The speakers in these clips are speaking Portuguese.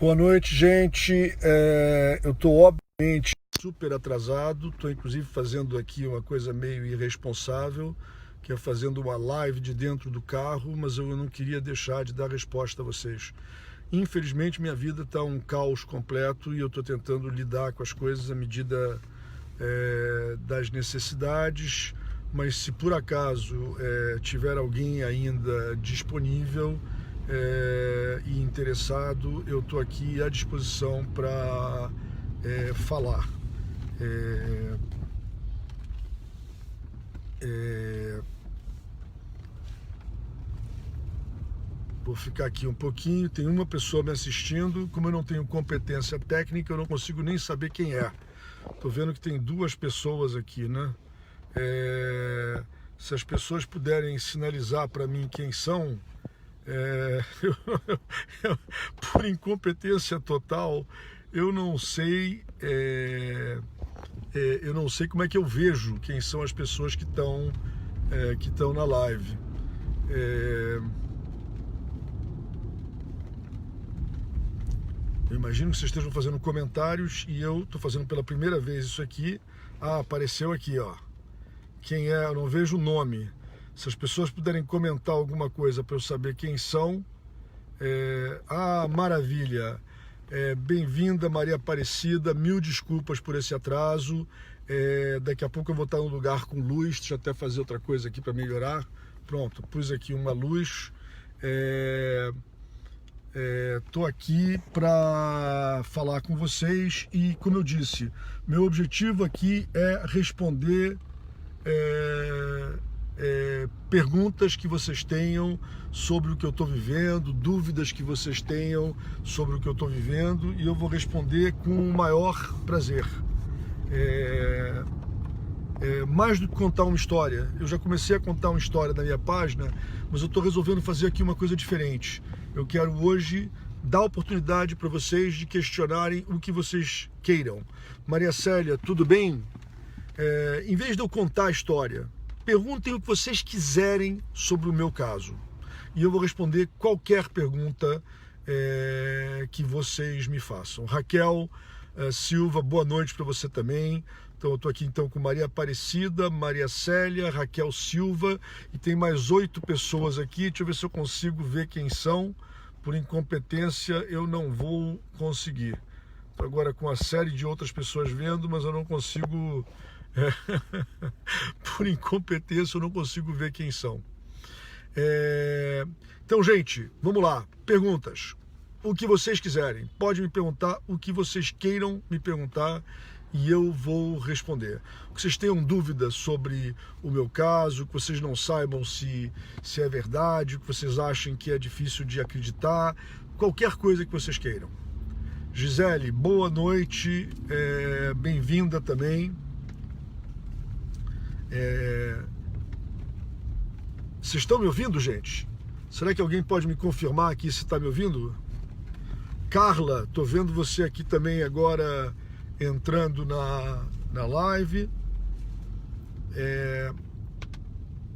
Boa noite, gente. Eu estou obviamente super atrasado. Estou inclusive fazendo aqui uma coisa meio irresponsável, que é fazendo uma live de dentro do carro, mas eu não queria deixar de dar resposta a vocês. Infelizmente, minha vida está um caos completo e eu estou tentando lidar com as coisas à medida das necessidades. Mas se por acaso tiver alguém ainda disponível e interessado, eu estou aqui à disposição para falar. Vou ficar aqui um pouquinho. Tem uma pessoa me assistindo. Como eu não tenho competência técnica, eu não consigo nem saber quem é. Estou vendo que tem duas pessoas aqui, né? Se as pessoas puderem sinalizar para mim quem são, por incompetência total, eu não sei como é que eu vejo quem são as pessoas que estão na live. Eu imagino que vocês estejam fazendo comentários e eu estou fazendo pela primeira vez isso aqui. Apareceu aqui, ó. Quem é? Eu não vejo o nome. Se as pessoas puderem comentar alguma coisa para eu saber quem são. Maravilha. Bem-vinda, Maria Aparecida. Mil desculpas por esse atraso. Daqui a pouco eu vou estar no lugar com luz. Deixa eu até fazer outra coisa aqui para melhorar. Pronto, pus aqui uma luz. Estou aqui para falar com vocês e, como eu disse, meu objetivo aqui é responder perguntas que vocês tenham sobre o que eu estou vivendo, dúvidas que vocês tenham sobre o que eu estou vivendo, e eu vou responder com o maior prazer. Mais do que contar uma história. Eu já comecei a contar uma história na minha página, mas eu estou resolvendo fazer aqui uma coisa diferente. Eu quero hoje dar a oportunidade para vocês de questionarem o que vocês queiram. Maria Célia, tudo bem? Em vez de eu contar a história, perguntem o que vocês quiserem sobre o meu caso. E eu vou responder qualquer pergunta que vocês me façam. Raquel Silva, boa noite para você também. Então eu estou aqui então com Maria Aparecida, Maria Célia, Raquel Silva, e tem mais 8 pessoas aqui. Deixa eu ver se eu consigo ver quem são. Por incompetência eu não vou conseguir. Estou agora com uma série de outras pessoas vendo, mas eu não consigo... Por incompetência eu não consigo ver quem são. Então, gente, vamos lá. Perguntas. O que vocês quiserem. Pode me perguntar o que vocês queiram me perguntar e eu vou responder. Que vocês tenham dúvidas sobre o meu caso, que vocês não saibam se é verdade, que vocês achem que é difícil de acreditar, qualquer coisa que vocês queiram. Gisele, boa noite, bem-vinda também. Vocês estão me ouvindo, gente? Será que alguém pode me confirmar aqui se está me ouvindo? Carla, estou vendo você aqui também agora entrando na live.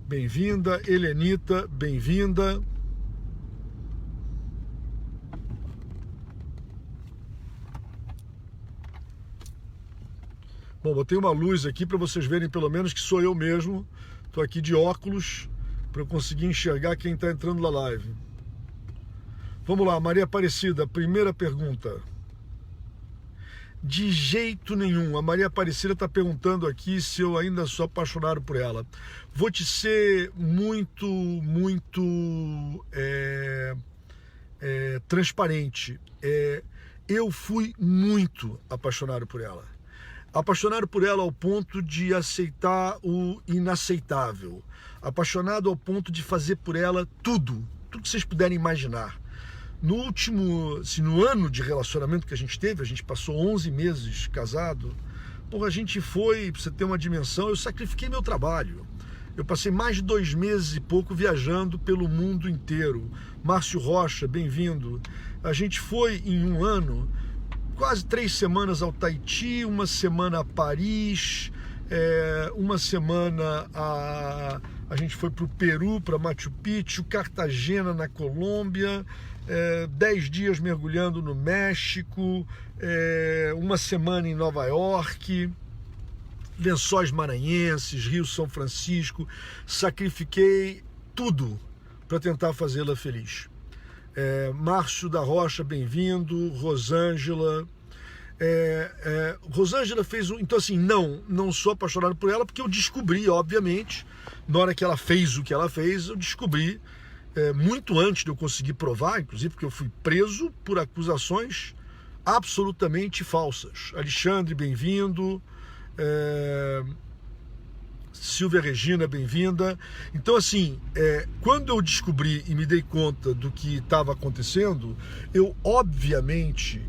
Bem-vinda. Helenita, bem-vinda. Bom, botei uma luz aqui para vocês verem pelo menos que sou eu mesmo. Estou aqui de óculos para eu conseguir enxergar quem está entrando na live. Vamos lá, Maria Aparecida, primeira pergunta. De jeito nenhum. A Maria Aparecida está perguntando aqui se eu ainda sou apaixonado por ela. Vou te ser muito transparente. Eu fui muito apaixonado por ela. Apaixonado por ela ao ponto de aceitar o inaceitável. Apaixonado ao ponto de fazer por ela tudo que vocês puderem imaginar. No ano de relacionamento que a gente teve, a gente passou 11 meses casado, a gente foi, pra você ter uma dimensão, eu sacrifiquei meu trabalho. Eu passei mais de 2 meses e pouco viajando pelo mundo inteiro. Márcio Rocha, bem-vindo. A gente foi em um ano, quase 3 semanas ao Tahiti, 1 semana a Paris, 1 semana a gente foi para o Peru, para Machu Picchu, Cartagena na Colômbia, 10 dias mergulhando no México, uma semana em Nova York, Lençóis Maranhenses, Rio São Francisco. Sacrifiquei tudo para tentar fazê-la feliz. Márcio da Rocha, bem-vindo. Rosângela. Rosângela fez um... Então assim, não sou apaixonado por ela, porque eu descobri, obviamente, na hora que ela fez o que ela fez, eu descobri, muito antes de eu conseguir provar, inclusive porque eu fui preso por acusações absolutamente falsas. Alexandre, bem-vindo. Silvia Regina, bem-vinda. Então assim, quando eu descobri e me dei conta do que estava acontecendo, eu obviamente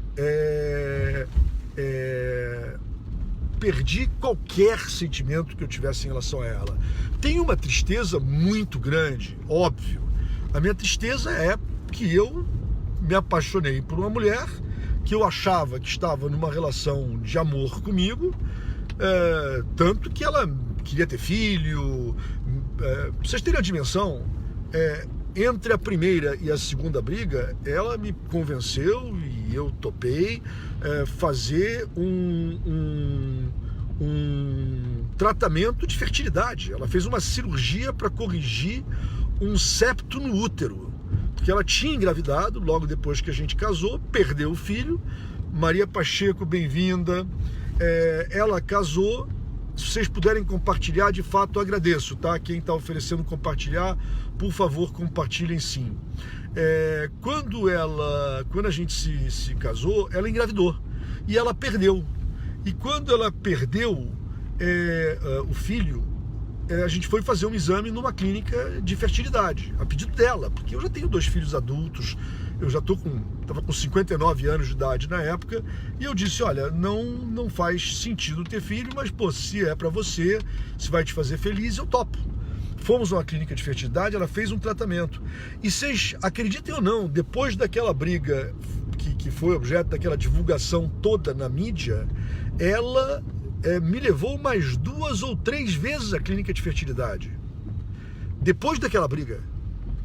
perdi qualquer sentimento que eu tivesse em relação a ela. Tem uma tristeza muito grande, óbvio. A minha tristeza é que eu me apaixonei por uma mulher que eu achava que estava numa relação de amor comigo, tanto que ela queria ter filho. Pra vocês terem a dimensão, entre a primeira e a segunda briga, ela me convenceu e eu topei fazer um tratamento de fertilidade. Ela fez uma cirurgia para corrigir um septo no útero, porque ela tinha engravidado logo depois que a gente casou, perdeu o filho. Maria Pacheco, bem-vinda. Ela casou. Se vocês puderem compartilhar, de fato, eu agradeço, tá? Quem está oferecendo compartilhar, por favor, compartilhem sim. Quando a gente se casou, ela engravidou e ela perdeu. E quando ela perdeu o filho, a gente foi fazer um exame numa clínica de fertilidade, a pedido dela, porque eu já tenho 2 filhos adultos, eu já estava com 59 anos de idade na época, e eu disse, olha, não faz sentido ter filho, mas pô, se é para você, se vai te fazer feliz, eu topo. Fomos a uma clínica de fertilidade, ela fez um tratamento. E vocês acreditem ou não, depois daquela briga que foi objeto daquela divulgação toda na mídia, ela me levou mais 2 ou 3 vezes à clínica de fertilidade. Depois daquela briga,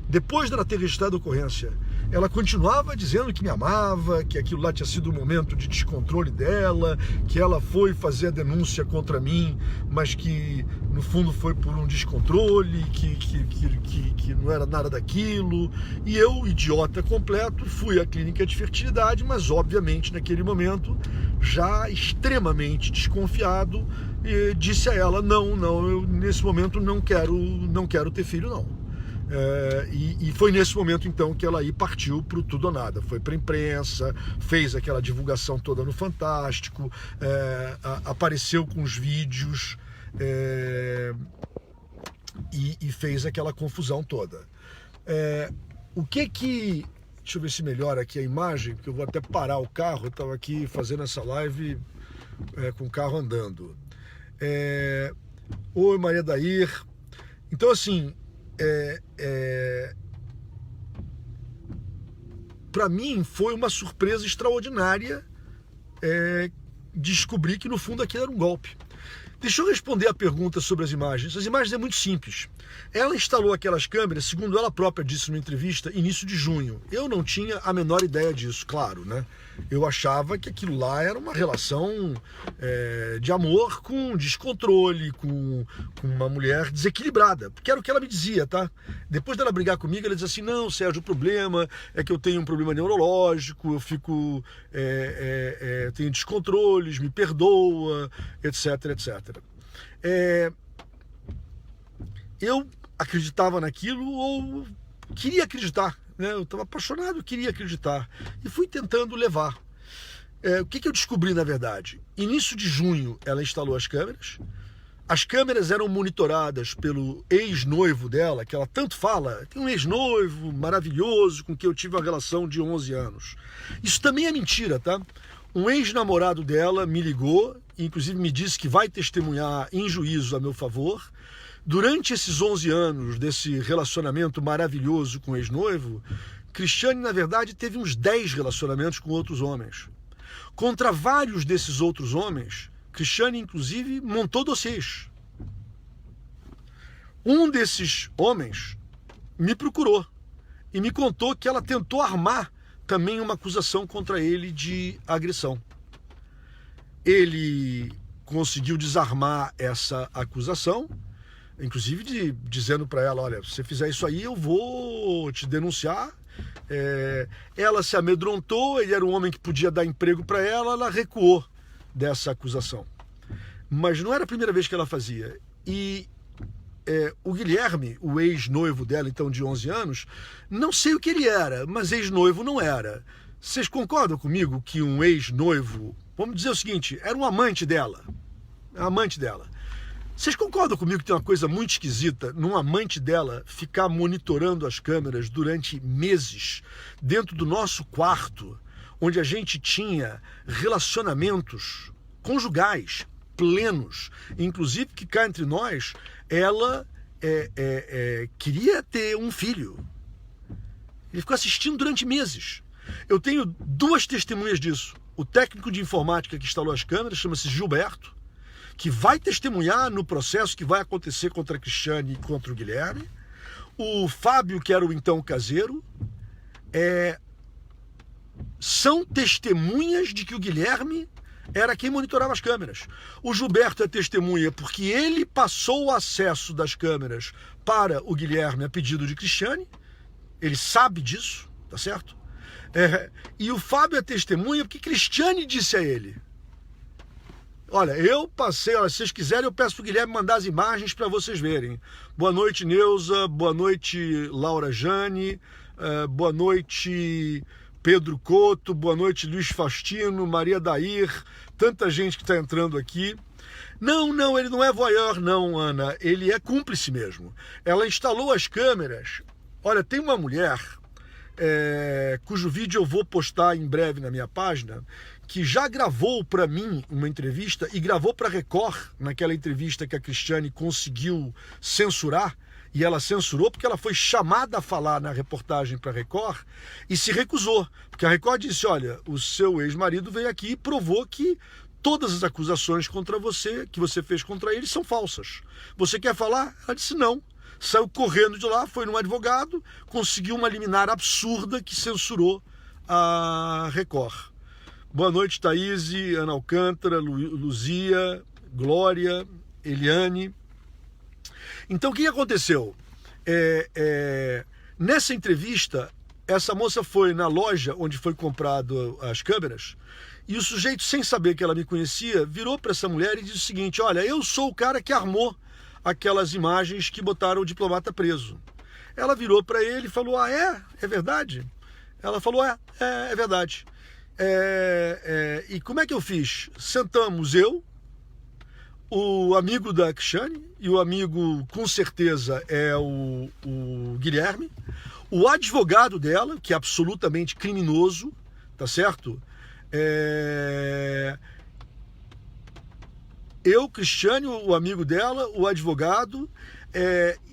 depois dela ter registrado a ocorrência, ela continuava dizendo que me amava, que aquilo lá tinha sido um momento de descontrole dela, que ela foi fazer a denúncia contra mim, mas que no fundo foi por um descontrole, que não era nada daquilo. E eu, idiota completo, fui à clínica de fertilidade, mas obviamente naquele momento, já extremamente desconfiado, disse a ela, não, eu nesse momento não quero ter filho, não. E foi nesse momento então que ela aí partiu para o tudo ou nada, foi para a imprensa, fez aquela divulgação toda no Fantástico, apareceu com os vídeos e fez aquela confusão toda. Deixa eu ver se melhora aqui a imagem, porque eu vou até parar o carro, eu estava aqui fazendo essa live com o carro andando. Oi, Maria Dair. Então assim, para mim foi uma surpresa extraordinária descobrir que no fundo aquilo era um golpe. Deixa eu responder a pergunta sobre as imagens. As imagens é muito simples. Ela instalou aquelas câmeras, segundo ela própria disse numa entrevista, início de junho. Eu não tinha a menor ideia disso, claro, né? Eu achava que aquilo lá era uma relação de amor com descontrole, com uma mulher desequilibrada, porque era o que ela me dizia, tá? Depois dela brigar comigo, ela dizia assim, não, Sérgio, o problema é que eu tenho um problema neurológico, eu fico, tenho descontroles, me perdoa, etc, etc. Eu acreditava naquilo ou queria acreditar, né? Eu estava apaixonado, queria acreditar e fui tentando levar. O que eu descobri na verdade? Início de junho ela instalou as câmeras. As câmeras eram monitoradas pelo ex-noivo dela, que ela tanto fala, tem um ex-noivo maravilhoso com quem eu tive uma relação de 11 anos. Isso também é mentira, tá? Um ex-namorado dela me ligou, inclusive me disse que vai testemunhar em juízo a meu favor. Durante esses 11 anos desse relacionamento maravilhoso com o ex-noivo, Cristiane, na verdade, teve uns 10 relacionamentos com outros homens. Contra vários desses outros homens, Cristiane, inclusive, montou dossiês. Um desses homens me procurou e me contou que ela tentou armar também uma acusação contra ele de agressão. Ele conseguiu desarmar essa acusação, inclusive dizendo para ela, olha, se você fizer isso aí eu vou te denunciar. Ela se amedrontou, ele era um homem que podia dar emprego para ela recuou dessa acusação. Mas não era a primeira vez que ela fazia. E o Guilherme, o ex-noivo dela, então de 11 anos, não sei o que ele era, mas ex-noivo não era. Vocês concordam comigo que um ex-noivo, vamos dizer o seguinte, era um amante dela? Amante dela. Vocês concordam comigo que tem uma coisa muito esquisita num amante dela ficar monitorando as câmeras durante meses dentro do nosso quarto, onde a gente tinha relacionamentos conjugais plenos, inclusive que cá entre nós, ela queria ter um filho. Ele ficou assistindo durante meses. Eu tenho duas testemunhas disso. O técnico de informática que instalou as câmeras, chama-se Gilberto, que vai testemunhar no processo que vai acontecer contra a Cristiane e contra o Guilherme. O Fábio, que era o então caseiro, são testemunhas de que o Guilherme era quem monitorava as câmeras. O Gilberto é testemunha porque ele passou o acesso das câmeras para o Guilherme a pedido de Cristiane. Ele sabe disso, tá certo? E o Fábio é testemunha porque Cristiane disse a ele, olha, eu passei, olha, se vocês quiserem eu peço para o Guilherme mandar as imagens para vocês verem. Boa noite, Neuza, boa noite, Laura Jane, boa noite, Pedro Couto, boa noite, Luiz Faustino, Maria Dair, tanta gente que está entrando aqui. Não, ele não é voyeur não, Ana, ele é cúmplice mesmo. Ela instalou as câmeras. Olha, tem uma mulher, cujo vídeo eu vou postar em breve na minha página, que já gravou para mim uma entrevista e gravou para a Record, naquela entrevista que a Cristiane conseguiu censurar, e ela censurou porque ela foi chamada a falar na reportagem para a Record e se recusou, porque a Record disse, olha, o seu ex-marido veio aqui e provou que todas as acusações contra você, que você fez contra ele, são falsas. Você quer falar? Ela disse não. Saiu correndo de lá, foi num advogado, conseguiu uma liminar absurda que censurou a Record. Boa noite, Thaís, Ana Alcântara, Luzia, Glória, Eliane. Então, o que aconteceu? Nessa entrevista, essa moça foi na loja onde foi comprado as câmeras e o sujeito, sem saber que ela me conhecia, virou para essa mulher e disse o seguinte, olha, eu sou o cara que armou aquelas imagens que botaram o diplomata preso. Ela virou para ele e falou, é verdade? Ela falou, é verdade. E como é que eu fiz? Sentamos eu, o amigo da Cristiane, e o amigo com certeza é o Guilherme, o advogado dela, que é absolutamente criminoso, tá certo? Eu, Cristiane, o amigo dela, o advogado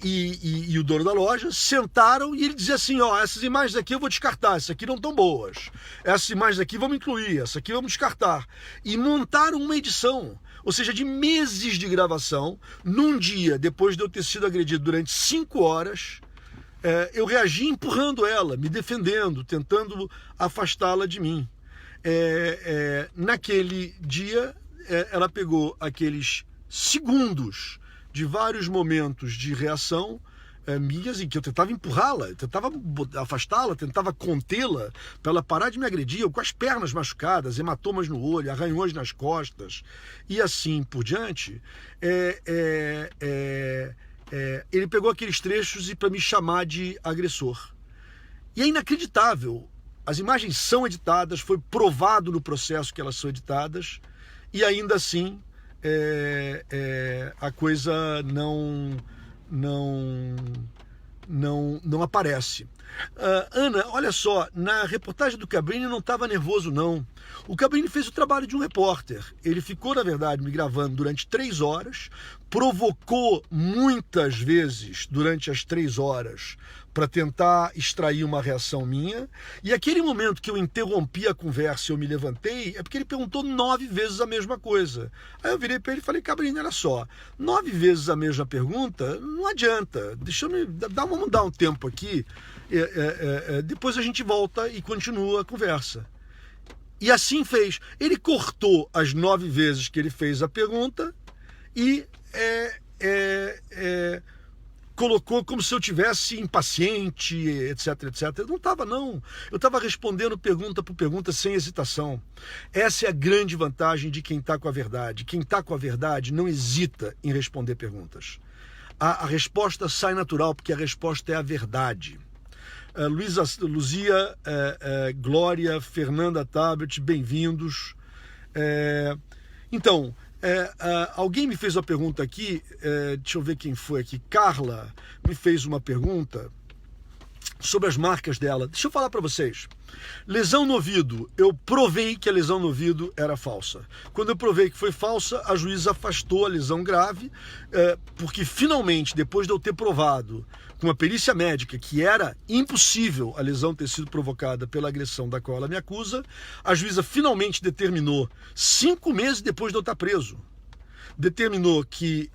e o dono da loja sentaram e ele dizia assim, ó, essas imagens aqui eu vou descartar, essas aqui não estão boas, essas imagens aqui vamos incluir, essa aqui vamos descartar, e montaram uma edição, ou seja, de meses de gravação, num dia, depois de eu ter sido agredido durante 5 horas, eu reagi empurrando ela, me defendendo, tentando afastá-la de mim. Naquele dia, ela pegou aqueles segundos de vários momentos de reação minhas em que eu tentava empurrá-la, tentava afastá-la, tentava contê-la para ela parar de me agredir, eu com as pernas machucadas, hematomas no olho, arranhões nas costas e assim por diante. Ele pegou aqueles trechos e para me chamar de agressor. E é inacreditável. As imagens são editadas, foi provado no processo que elas são editadas e ainda assim a coisa não aparece. Ana, olha só, na reportagem do Cabrini não estava nervoso, não. O Cabrini fez o trabalho de um repórter. Ele ficou, na verdade, me gravando durante 3 horas, provocou muitas vezes durante as 3 horas para tentar extrair uma reação minha, e aquele momento que eu interrompi a conversa e eu me levantei, é porque ele perguntou 9 vezes a mesma coisa. Aí eu virei para ele e falei, Cabrini, olha só, 9 vezes a mesma pergunta, não adianta, vamos mudar um tempo aqui, depois a gente volta e continua a conversa. E assim fez. Ele cortou as 9 vezes que ele fez a pergunta e colocou como se eu tivesse impaciente, etc, etc. Eu não estava, não. Eu estava respondendo pergunta por pergunta sem hesitação. Essa é a grande vantagem de quem está com a verdade. Quem está com a verdade não hesita em responder perguntas. A resposta sai natural, porque a resposta é a verdade. Luzia, Glória, Fernanda Tablet, bem-vindos. Então, alguém me fez uma pergunta aqui, deixa eu ver quem foi aqui. Carla me fez uma pergunta sobre as marcas dela. Deixa eu falar para vocês. Lesão no ouvido. Eu provei que a lesão no ouvido era falsa. Quando eu provei que foi falsa, a juíza afastou a lesão grave, porque finalmente, depois de eu ter provado com a perícia médica que era impossível a lesão ter sido provocada pela agressão da qual ela me acusa, a juíza finalmente determinou, 5 meses depois de eu estar preso, determinou que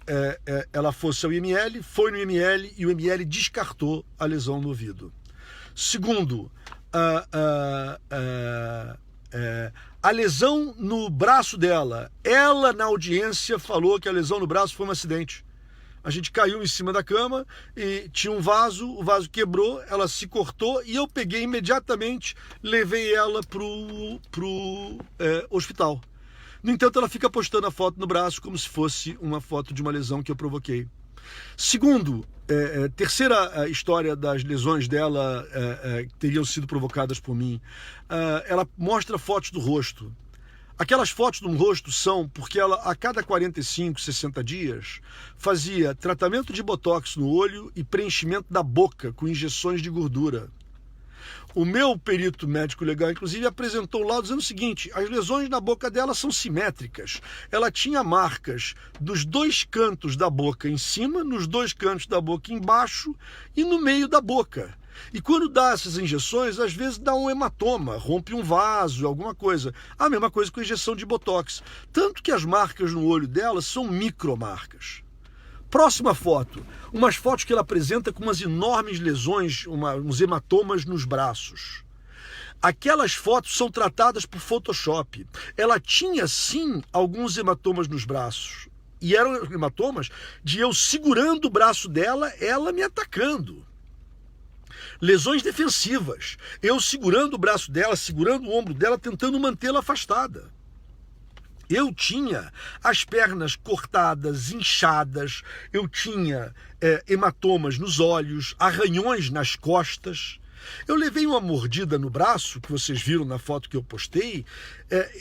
ela fosse ao IML, foi no IML e o IML descartou a lesão no ouvido. Segundo, a lesão no braço dela, ela na audiência falou que a lesão no braço foi um acidente. A gente caiu em cima da cama e tinha um vaso, o vaso quebrou, ela se cortou e eu peguei imediatamente, levei ela pro hospital. No entanto, ela fica postando a foto no braço como se fosse uma foto de uma lesão que eu provoquei. Segundo, terceira história das lesões dela que teriam sido provocadas por mim, ela mostra fotos do rosto. Aquelas fotos do rosto são porque ela, a cada 45, 60 dias, fazia tratamento de botox no olho e preenchimento da boca com injeções de gordura. O meu perito médico legal, inclusive, apresentou lá dizendo o seguinte: as lesões na boca dela são simétricas. Ela tinha marcas dos 2 cantos da boca em cima, nos 2 cantos da boca embaixo e no meio da boca. E quando dá essas injeções, às vezes dá um hematoma, rompe um vaso, alguma coisa. A mesma coisa com a injeção de botox. Tanto que as marcas no olho dela são micromarcas. Próxima foto, umas fotos que ela apresenta com umas enormes lesões, uns hematomas nos braços. Aquelas fotos são tratadas por Photoshop. Ela tinha sim alguns hematomas nos braços. E eram hematomas de eu segurando o braço dela, ela me atacando. Lesões defensivas. Eu segurando o braço dela, segurando o ombro dela, tentando mantê-la afastada. Eu tinha as pernas cortadas, inchadas, eu tinha hematomas nos olhos, arranhões nas costas. Eu levei uma mordida no braço, que vocês viram na foto que eu postei,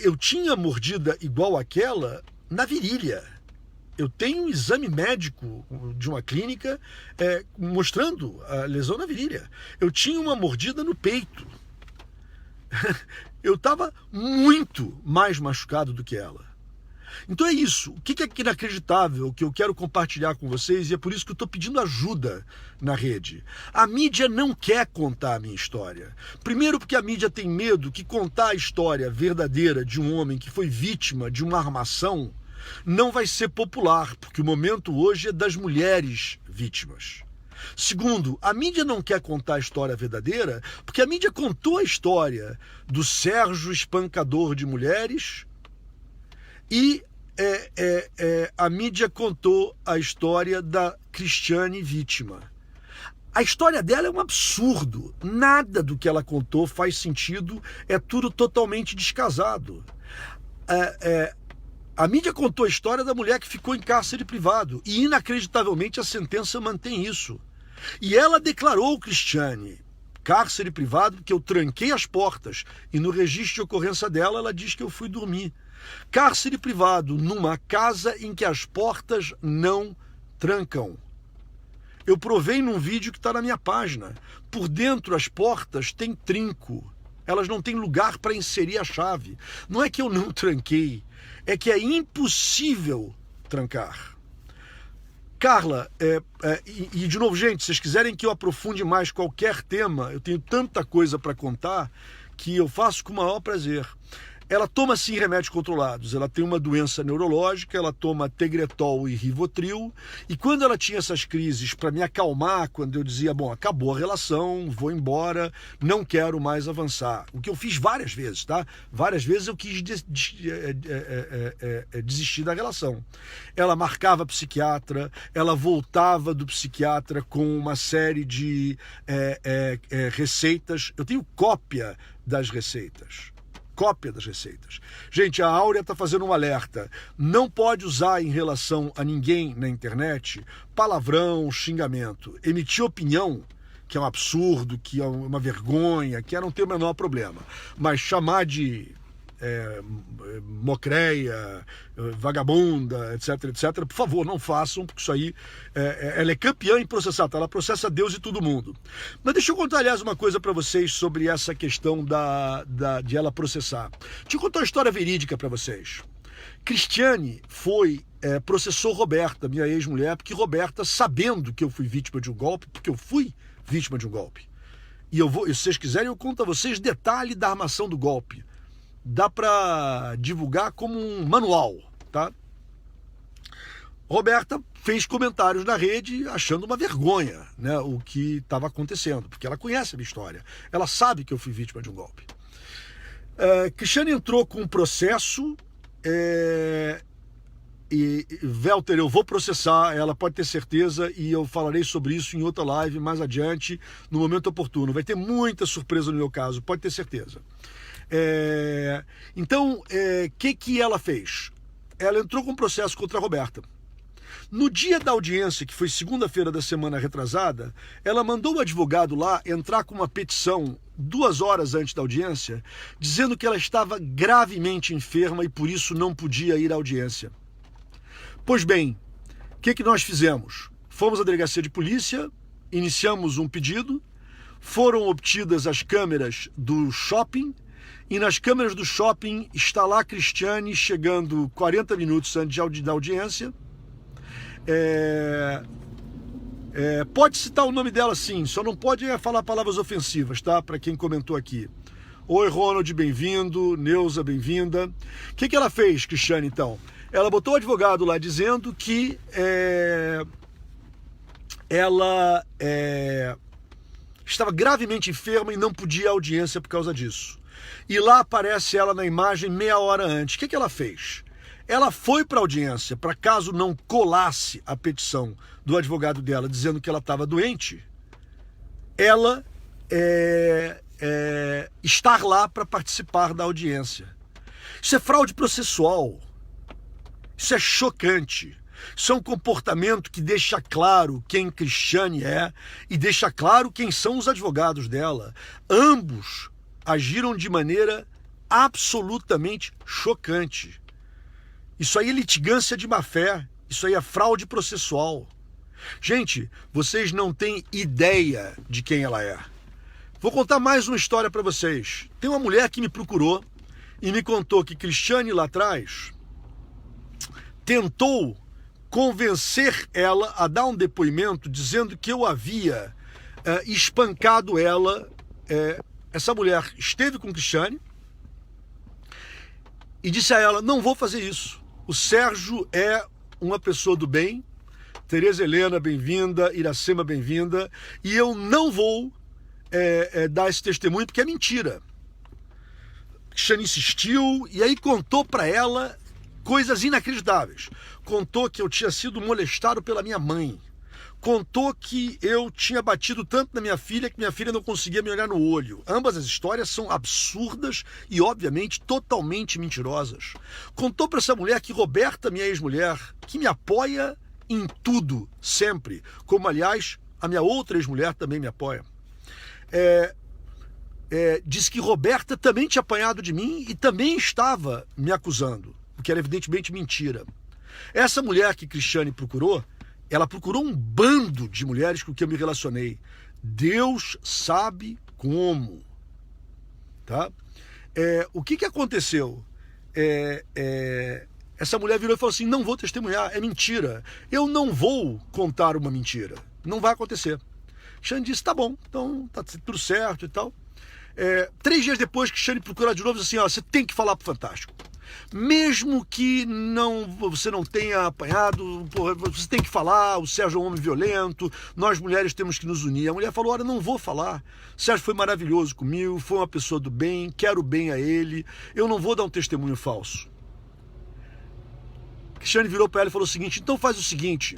eu tinha mordida igual àquela na virilha. Eu tenho um exame médico de uma clínica mostrando a lesão na virilha. Eu tinha uma mordida no peito. Eu estava muito mais machucado do que ela. Então é isso. O que é inacreditável que eu quero compartilhar com vocês, e é por isso que eu estou pedindo ajuda na rede. A mídia não quer contar a minha história. Primeiro porque a mídia tem medo que contar a história verdadeira de um homem que foi vítima de uma armação não vai ser popular, porque o momento hoje é das mulheres vítimas. Segundo, a mídia não quer contar a história verdadeira, porque a mídia contou a história do Sérgio espancador de mulheres e a mídia contou a história da Cristiane vítima. A história dela é um absurdo. Nada do que ela contou faz sentido, é tudo totalmente descasado. A mídia contou a história da mulher que ficou em cárcere privado e, inacreditavelmente, a sentença mantém isso. E ela declarou, Cristiane, cárcere privado, porque eu tranquei as portas, e no registro de ocorrência dela, ela diz que eu fui dormir. Cárcere privado numa casa em que as portas não trancam. Eu provei num vídeo que está na minha página. Por dentro as portas têm trinco. Elas não têm lugar para inserir a chave. Não é que eu não tranquei, é que é impossível trancar. Carla, e de novo, gente, se vocês quiserem que eu aprofunde mais qualquer tema, eu tenho tanta coisa para contar que eu faço com o maior prazer. Ela toma sim remédios controlados, ela tem uma doença neurológica, ela toma Tegretol e Rivotril, e quando ela tinha essas crises para me acalmar, quando eu dizia, bom, acabou a relação, vou embora, não quero mais avançar, o que eu fiz várias vezes, tá? Várias vezes eu quis desistir da relação. Ela marcava psiquiatra, ela voltava do psiquiatra com uma série de receitas, eu tenho cópia das receitas. Gente, a Áurea está fazendo um alerta. Não pode usar em relação a ninguém na internet palavrão, xingamento. Emitir opinião, que é um absurdo, que é uma vergonha, que não tem o menor problema. Mas chamar de mocreia, vagabunda, etc, etc, por favor, não façam, porque isso aí, ela é campeã em processar, tá? Ela processa Deus e todo mundo. Mas deixa eu contar, aliás, uma coisa para vocês sobre essa questão de ela processar. Deixa eu contar uma história verídica para vocês. Cristiane processou Roberta, minha ex-mulher, porque Roberta, sabendo que eu fui vítima de um golpe, porque eu fui vítima de um golpe, e se vocês quiserem, eu conto a vocês detalhe da armação do golpe. Dá para divulgar como um manual, tá? Roberta fez comentários na rede achando uma vergonha, né, o que estava acontecendo, porque ela conhece a minha história, ela sabe que eu fui vítima de um golpe. Cristiane entrou com um processo e Welter, eu vou processar, ela pode ter certeza, e eu falarei sobre isso em outra live mais adiante, no momento oportuno. Vai ter muita surpresa no meu caso, pode ter certeza. Então, que ela fez? Ela entrou com um processo contra a Roberta. No dia da audiência, que foi segunda-feira da semana retrasada, ela mandou o advogado lá entrar com uma petição 2 horas antes da audiência, dizendo que ela estava gravemente enferma e por isso não podia ir à audiência. Pois bem, o que nós fizemos? Fomos à delegacia de polícia, iniciamos um pedido, foram obtidas as câmeras do shopping, e nas câmeras do shopping está lá a Cristiane chegando 40 minutos antes da audiência. Pode citar o nome dela sim, só não pode falar palavras ofensivas, tá? Para quem comentou aqui. Oi, Ronald, bem-vindo. Neuza, bem-vinda. O que ela fez, Cristiane, então? Ela botou o advogado lá dizendo que ela estava gravemente enferma e não podia ir à audiência por causa disso. E lá aparece ela na imagem meia hora antes. O que ela fez? Ela foi para a audiência, para caso não colasse a petição do advogado dela dizendo que ela estava doente, ela estar lá para participar da audiência. Isso é fraude processual. Isso é chocante. Isso é um comportamento que deixa claro quem Cristiane é e deixa claro quem são os advogados dela. Ambos agiram de maneira absolutamente chocante. Isso aí é litigância de má-fé, isso aí é fraude processual. Gente, vocês não têm ideia de quem ela é. Vou contar mais uma história para vocês. Tem uma mulher que me procurou e me contou que Cristiane lá atrás tentou convencer ela a dar um depoimento dizendo que eu havia espancado ela. Essa mulher esteve com Cristiane e disse a ela, não vou fazer isso. O Sérgio é uma pessoa do bem, Tereza Helena, bem-vinda, Iracema, bem-vinda, e eu não vou dar esse testemunho porque é mentira. Cristiane insistiu e aí contou para ela coisas inacreditáveis. Contou que eu tinha sido molestado pela minha mãe. Contou que eu tinha batido tanto na minha filha que minha filha não conseguia me olhar no olho. Ambas as histórias são absurdas e, obviamente, totalmente mentirosas. Contou para essa mulher que Roberta, minha ex-mulher, que me apoia em tudo, sempre. Como, aliás, a minha outra ex-mulher também me apoia. Disse que Roberta também tinha apanhado de mim e também estava me acusando, o que era evidentemente mentira. Essa mulher que Cristiane procurou, ela procurou um bando de mulheres com quem eu me relacionei. Deus sabe como. Tá? O que aconteceu? Essa mulher virou e falou assim, não vou testemunhar, é mentira. Eu não vou contar uma mentira. Não vai acontecer. Cristiane disse, tá bom, então tá tudo certo e tal. 3 dias depois, Cristiane procura de novo e disse assim, ó, você tem que falar pro Fantástico. Mesmo que você não tenha apanhado, você tem que falar, o Sérgio é um homem violento, nós mulheres temos que nos unir. A mulher falou, olha, não vou falar. O Sérgio foi maravilhoso comigo, foi uma pessoa do bem, quero bem a ele, eu não vou dar um testemunho falso. Cristiane virou para ela e falou o seguinte, então faz o seguinte,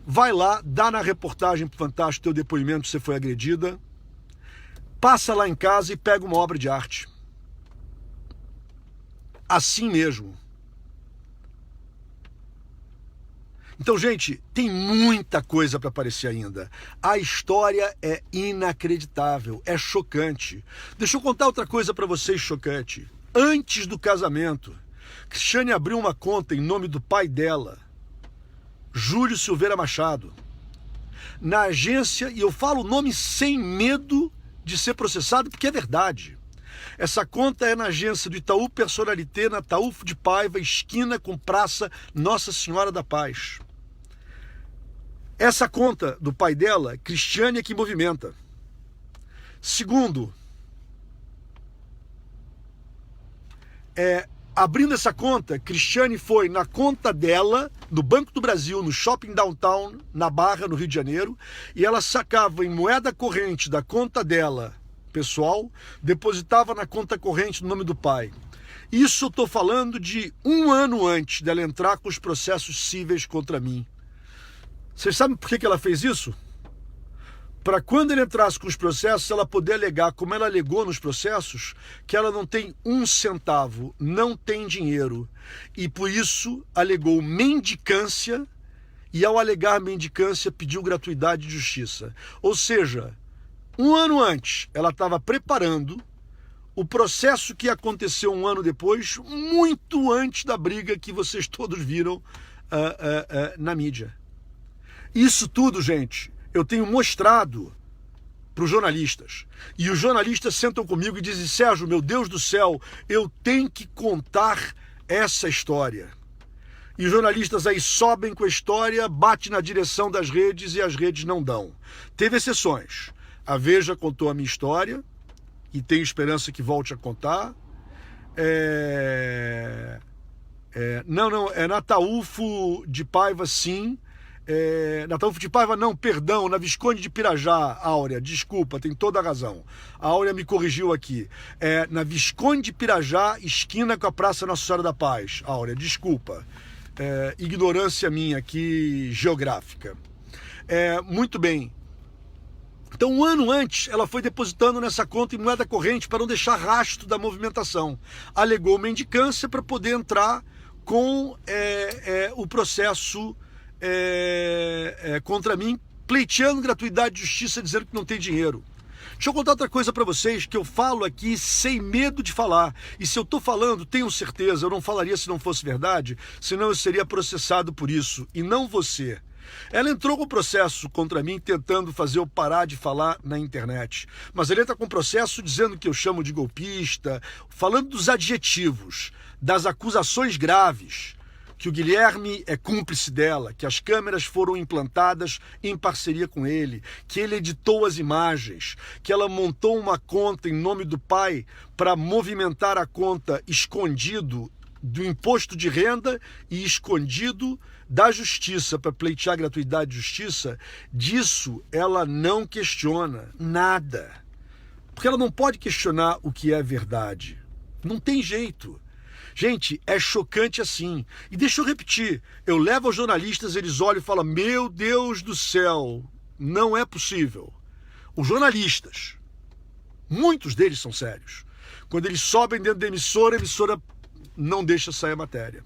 vai lá, dá na reportagem pro Fantástico teu depoimento que você foi agredida, passa lá em casa e pega uma obra de arte. Assim mesmo. Então, gente, tem muita coisa para aparecer ainda. A história é inacreditável, é chocante. Deixa eu contar outra coisa para vocês chocante. Antes do casamento, Cristiane abriu uma conta em nome do pai dela, Júlio Silveira Machado, na agência, e eu falo o nome sem medo de ser processado, porque é verdade. Essa conta é na agência do Itaú Personalité, na Taúfo de Paiva, esquina com Praça Nossa Senhora da Paz. Essa conta do pai dela, Cristiane é que movimenta. Segundo, abrindo essa conta, Cristiane foi na conta dela, no Banco do Brasil, no Shopping Downtown, na Barra, no Rio de Janeiro, e ela sacava em moeda corrente da conta dela, pessoal, depositava na conta corrente no nome do pai. Isso eu estou falando de 1 ano antes dela entrar com os processos cíveis contra mim. Vocês sabem por que ela fez isso? Para quando ele entrasse com os processos, ela poder alegar, como ela alegou nos processos, que ela não tem 1 centavo, não tem dinheiro. E por isso alegou mendicância e ao alegar mendicância pediu gratuidade de justiça. Ou seja, 1 ano antes, ela estava preparando o processo que aconteceu 1 ano depois, muito antes da briga que vocês todos viram na mídia. Isso tudo, gente, eu tenho mostrado para os jornalistas. E os jornalistas sentam comigo e dizem, Sérgio, meu Deus do céu, eu tenho que contar essa história. E os jornalistas aí sobem com a história, batem na direção das redes e as redes não dão. Teve exceções. A Veja contou a minha história e tenho esperança que volte a contar. Não, é na Taúfo de Paiva, sim. Na Taúfo de Paiva, não, perdão, na Visconde de Pirajá, Áurea, desculpa, tem toda a razão. A Áurea me corrigiu aqui. Na Visconde de Pirajá, esquina com a Praça Nossa Senhora da Paz. Áurea, desculpa. Ignorância minha aqui, geográfica. Muito bem. Então, 1 ano antes, ela foi depositando nessa conta em moeda corrente para não deixar rastro da movimentação. Alegou mendicância para poder entrar com o processo contra mim, pleiteando gratuidade de justiça, dizendo que não tem dinheiro. Deixa eu contar outra coisa para vocês, que eu falo aqui sem medo de falar. E se eu estou falando, tenho certeza, eu não falaria se não fosse verdade, senão eu seria processado por isso, e não você. Ela entrou com processo contra mim tentando fazer eu parar de falar na internet. Mas ela entra com processo dizendo que eu chamo de golpista, falando dos adjetivos, das acusações graves, que o Guilherme é cúmplice dela, que as câmeras foram implantadas em parceria com ele, que ele editou as imagens, que ela montou uma conta em nome do pai para movimentar a conta escondido do imposto de renda e escondido da justiça para pleitear gratuidade de justiça. Disso ela não questiona nada, porque ela não pode questionar o que é verdade. Não tem jeito. Gente, é chocante assim. E deixa eu repetir, eu levo aos jornalistas, eles olham e falam, meu Deus do céu, não é possível. Os jornalistas, muitos deles são sérios. Quando eles sobem dentro da emissora, a emissora não deixa sair a matéria.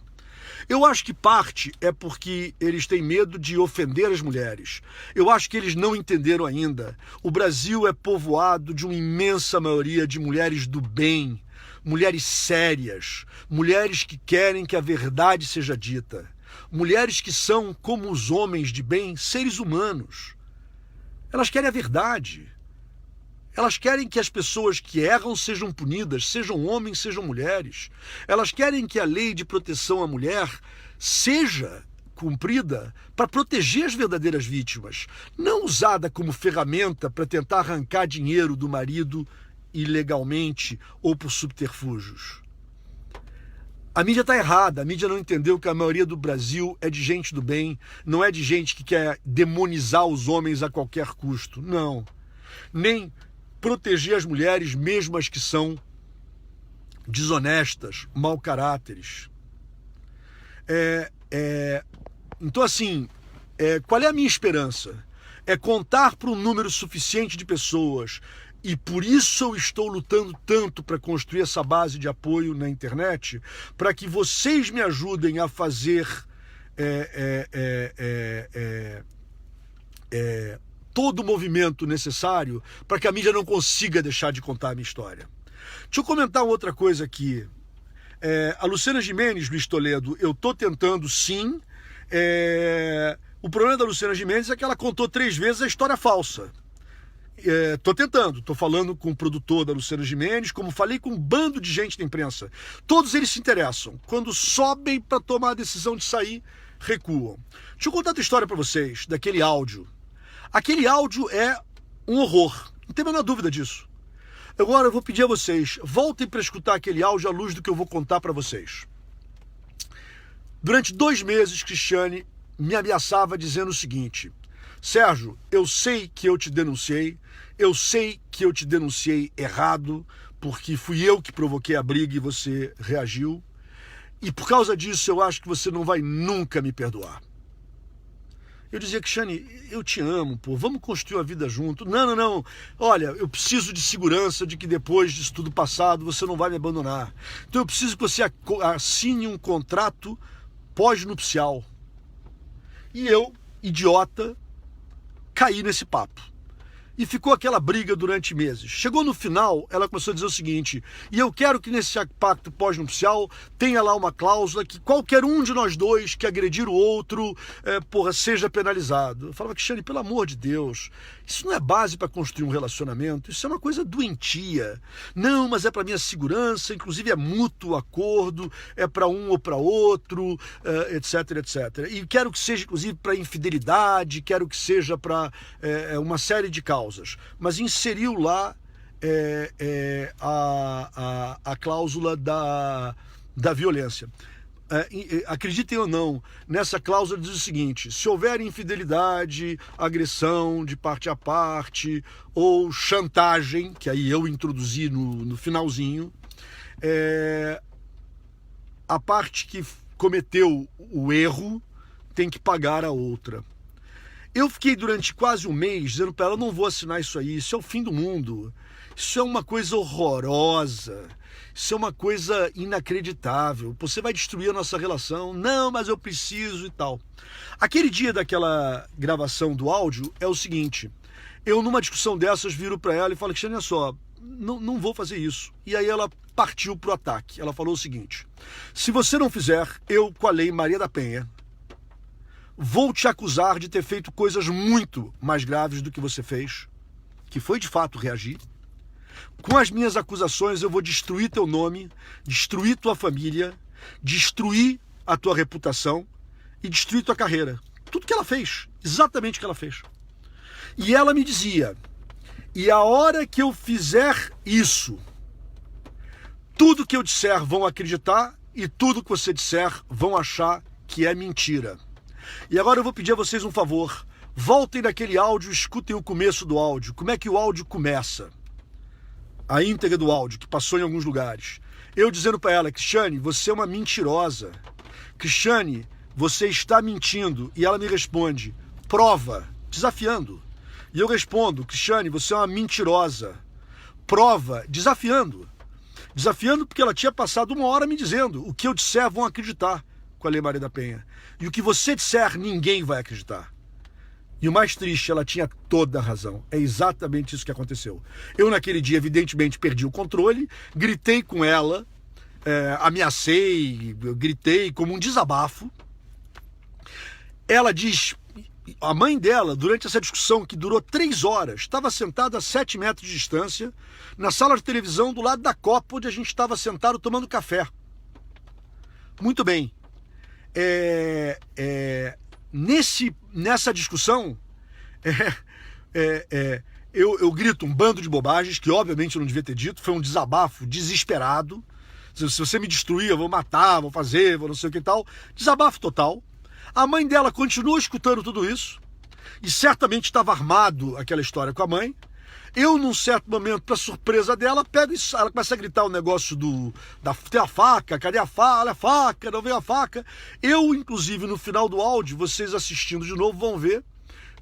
Eu acho que parte é porque eles têm medo de ofender as mulheres. Eu acho que eles não entenderam ainda. O Brasil é povoado de uma imensa maioria de mulheres do bem, mulheres sérias, mulheres que querem que a verdade seja dita. mulheres que são, como os homens de bem, seres humanos. Elas querem a verdade. Elas querem que as pessoas que erram sejam punidas, sejam homens, sejam mulheres. Elas querem que a lei de proteção à mulher seja cumprida para proteger as verdadeiras vítimas, não usada como ferramenta para tentar arrancar dinheiro do marido ilegalmente ou por subterfúgios. A mídia está errada, a mídia não entendeu que a maioria do Brasil é de gente do bem, não é de gente que quer demonizar os homens a qualquer custo, não. Nem proteger as mulheres, mesmo as que são desonestas, mau caráteres. Então, assim, qual é a minha esperança? É contar para um número suficiente de pessoas, e por isso eu estou lutando tanto para construir essa base de apoio na internet, para que vocês me ajudem a fazer todo o movimento necessário para que a mídia não consiga deixar de contar a minha história. Deixa eu comentar outra coisa aqui. A Luciana Gimenez, Luiz Toledo, eu estou tentando sim. O problema da Luciana Gimenez é que ela contou 3 vezes a história falsa. Estou tentando, estou falando com o produtor da Luciana Gimenez, como falei com um bando de gente da imprensa. Todos eles se interessam. Quando sobem para tomar a decisão de sair, recuam. Deixa eu contar outra história para vocês, daquele áudio. Aquele áudio é um horror, não tem a menor dúvida disso. Agora eu vou pedir a vocês, voltem para escutar aquele áudio à luz do que eu vou contar para vocês. Durante 2 meses, Cristiane me ameaçava dizendo o seguinte: Sérgio, eu sei que eu te denunciei, eu sei que eu te denunciei errado, porque fui eu que provoquei a briga e você reagiu, e por causa disso eu acho que você não vai nunca me perdoar. Eu dizia, Cristiane, eu te amo, pô, vamos construir uma vida junto. Não, olha, eu preciso de segurança de que depois disso tudo passado você não vai me abandonar. Então eu preciso que você assine um contrato pós-nupcial. E eu, idiota, caí nesse papo. E ficou aquela briga durante meses. Chegou no final, ela começou a dizer o seguinte: e eu quero que nesse pacto pós-nupcial tenha lá uma cláusula que qualquer um de nós dois que agredir o outro, seja penalizado. Eu falava, Cristiane, pelo amor de Deus, isso não é base para construir um relacionamento, isso é uma coisa doentia. Não, mas é para minha segurança, inclusive é mútuo acordo, é para um ou para outro, etc, etc. E quero que seja, inclusive, para infidelidade, quero que seja para uma série de causas. Mas inseriu lá a cláusula da violência. Acreditem ou não, nessa cláusula diz o seguinte: se houver infidelidade, agressão de parte a parte ou chantagem, que aí eu introduzi no finalzinho, a parte que cometeu o erro tem que pagar a outra. Eu fiquei durante quase um mês dizendo para ela, não vou assinar isso aí, isso é o fim do mundo, isso é uma coisa horrorosa, isso é uma coisa inacreditável, você vai destruir a nossa relação. Não, mas eu preciso e tal. Aquele dia daquela gravação do áudio é o seguinte: eu numa discussão dessas viro para ela e falo, Cristiane, olha só, não vou fazer isso. E aí ela partiu pro ataque. Ela falou o seguinte: se você não fizer, eu com a lei Maria da Penha vou te acusar de ter feito coisas muito mais graves do que você fez, que foi de fato reagir. Com as minhas acusações eu vou destruir teu nome, destruir tua família, destruir a tua reputação e destruir tua carreira. Tudo que ela fez, exatamente o que ela fez. E ela me dizia, e a hora que eu fizer isso, tudo que eu disser vão acreditar e tudo que você disser vão achar que é mentira. E agora eu vou pedir a vocês um favor. Voltem naquele áudio, escutem o começo do áudio. Como é que o áudio começa? A íntegra do áudio, que passou em alguns lugares. Eu dizendo para ela, Cristiane, você é uma mentirosa. Cristiane, você está mentindo. E ela me responde, prova, desafiando. E eu respondo, Cristiane, você é uma mentirosa. Prova, desafiando. Desafiando porque ela tinha passado 1 hora me dizendo, o que eu disser vão acreditar com a Lei Maria da Penha. E o que você disser, ninguém vai acreditar. E o mais triste, ela tinha toda a razão. É exatamente isso que aconteceu. Eu, naquele dia, evidentemente, perdi o controle, gritei com ela, ameacei, gritei como um desabafo, Ela diz, a mãe dela, durante essa discussão que durou 3 horas, estava sentada a 7 metros de distância, na sala de televisão do lado da copa, onde a gente estava sentado tomando café. Muito bem. Nessa discussão, eu grito um bando de bobagens, que obviamente eu não devia ter dito, foi um desabafo desesperado. Se você me destruir, eu vou matar, vou fazer, vou não sei o que e tal. Desabafo total. A mãe dela continua escutando tudo isso, e certamente estava armado aquela história com a mãe. Eu, num certo momento, para surpresa dela, pego isso, ela começa a gritar o negócio tem a faca, cadê a faca? Olha a faca, não veio a faca. Eu, inclusive, no final do áudio, vocês assistindo de novo vão ver,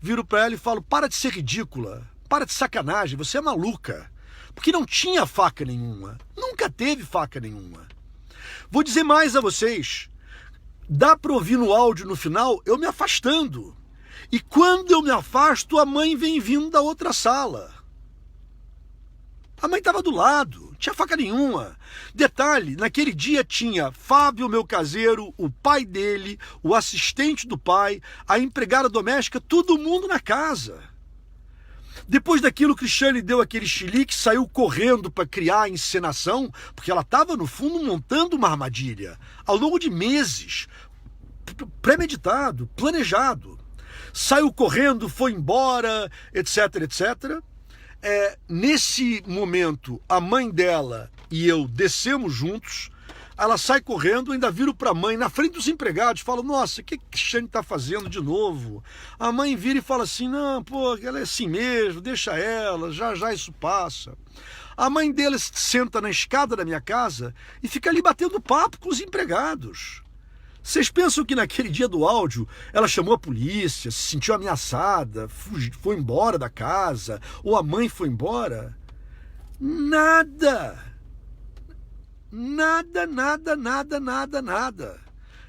viro para ela e falo, para de ser ridícula, para de sacanagem, você é maluca. Porque não tinha faca nenhuma, nunca teve faca nenhuma. Vou dizer mais a vocês, dá para ouvir no áudio no final eu me afastando. E quando eu me afasto, a mãe vem vindo da outra sala. A mãe estava do lado, não tinha faca nenhuma. Detalhe, naquele dia tinha Fábio, meu caseiro, o pai dele, o assistente do pai, a empregada doméstica, todo mundo na casa. Depois daquilo, Cristiane deu aquele chilique, saiu correndo para criar a encenação, porque ela estava, no fundo, montando uma armadilha, ao longo de meses, premeditado, planejado. Saiu correndo, foi embora, etc, etc. Nesse momento, a mãe dela e eu descemos juntos, ela sai correndo, ainda viro para a mãe, na frente dos empregados, falo, nossa, o que a Cristiane está fazendo de novo? A mãe vira e fala assim, não, pô, ela é assim mesmo, deixa ela, já já isso passa. A mãe dela senta na escada da minha casa e fica ali batendo papo com os empregados. Vocês pensam que naquele dia do áudio ela chamou a polícia, se sentiu ameaçada, foi embora da casa, ou a mãe foi embora? Nada! Nada, nada, nada, nada, nada.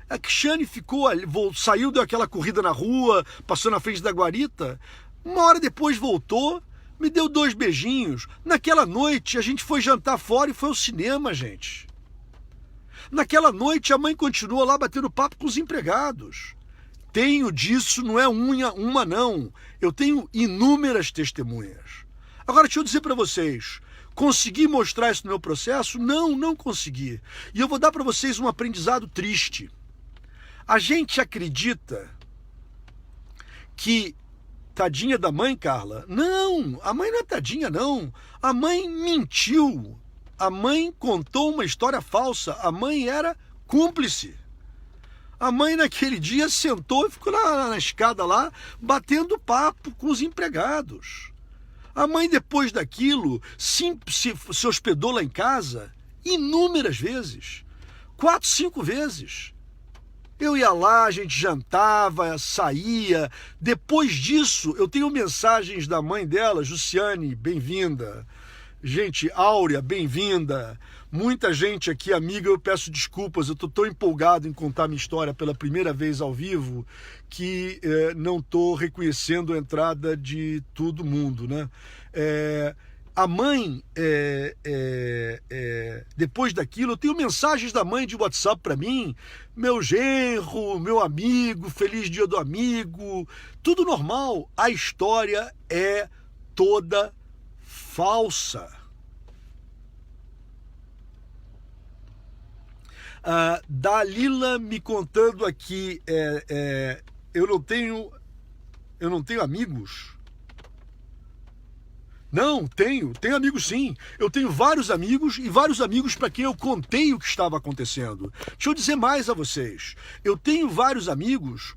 A Cristiane ficou ali, saiu, deu aquela corrida na rua, passou na frente da guarita, 1 hora depois voltou, me deu 2 beijinhos. Naquela noite a gente foi jantar fora e foi ao cinema, gente. Naquela noite a mãe continuou lá batendo papo com os empregados. Tenho disso, não é uma não. Eu tenho inúmeras testemunhas. Agora deixa eu dizer para vocês, consegui mostrar isso no meu processo? Não, não consegui. E eu vou dar para vocês um aprendizado triste. A gente acredita que tadinha da mãe, Carla? Não, a mãe não é tadinha não. A mãe mentiu. A mãe contou uma história falsa, a mãe era cúmplice. A mãe naquele dia sentou e ficou na escada lá, batendo papo com os empregados. A mãe depois daquilo se hospedou lá em casa inúmeras vezes, 4, 5 vezes. Eu ia lá, a gente jantava, saía. Depois disso, eu tenho mensagens da mãe dela, Jussiane, bem-vinda. Gente, Áurea, bem-vinda. Muita gente aqui, amiga, eu peço desculpas, eu estou tão empolgado em contar minha história pela primeira vez ao vivo que não estou reconhecendo a entrada de todo mundo, né? A mãe, depois daquilo, eu tenho mensagens da mãe de WhatsApp para mim, meu genro, meu amigo, feliz dia do amigo, tudo normal. A história é toda falsa. Dalila me contando aqui, eu não tenho amigos. Não, tenho amigos sim. Eu tenho vários amigos e vários amigos para quem eu contei o que estava acontecendo. Deixa eu dizer mais a vocês. Eu tenho vários amigos,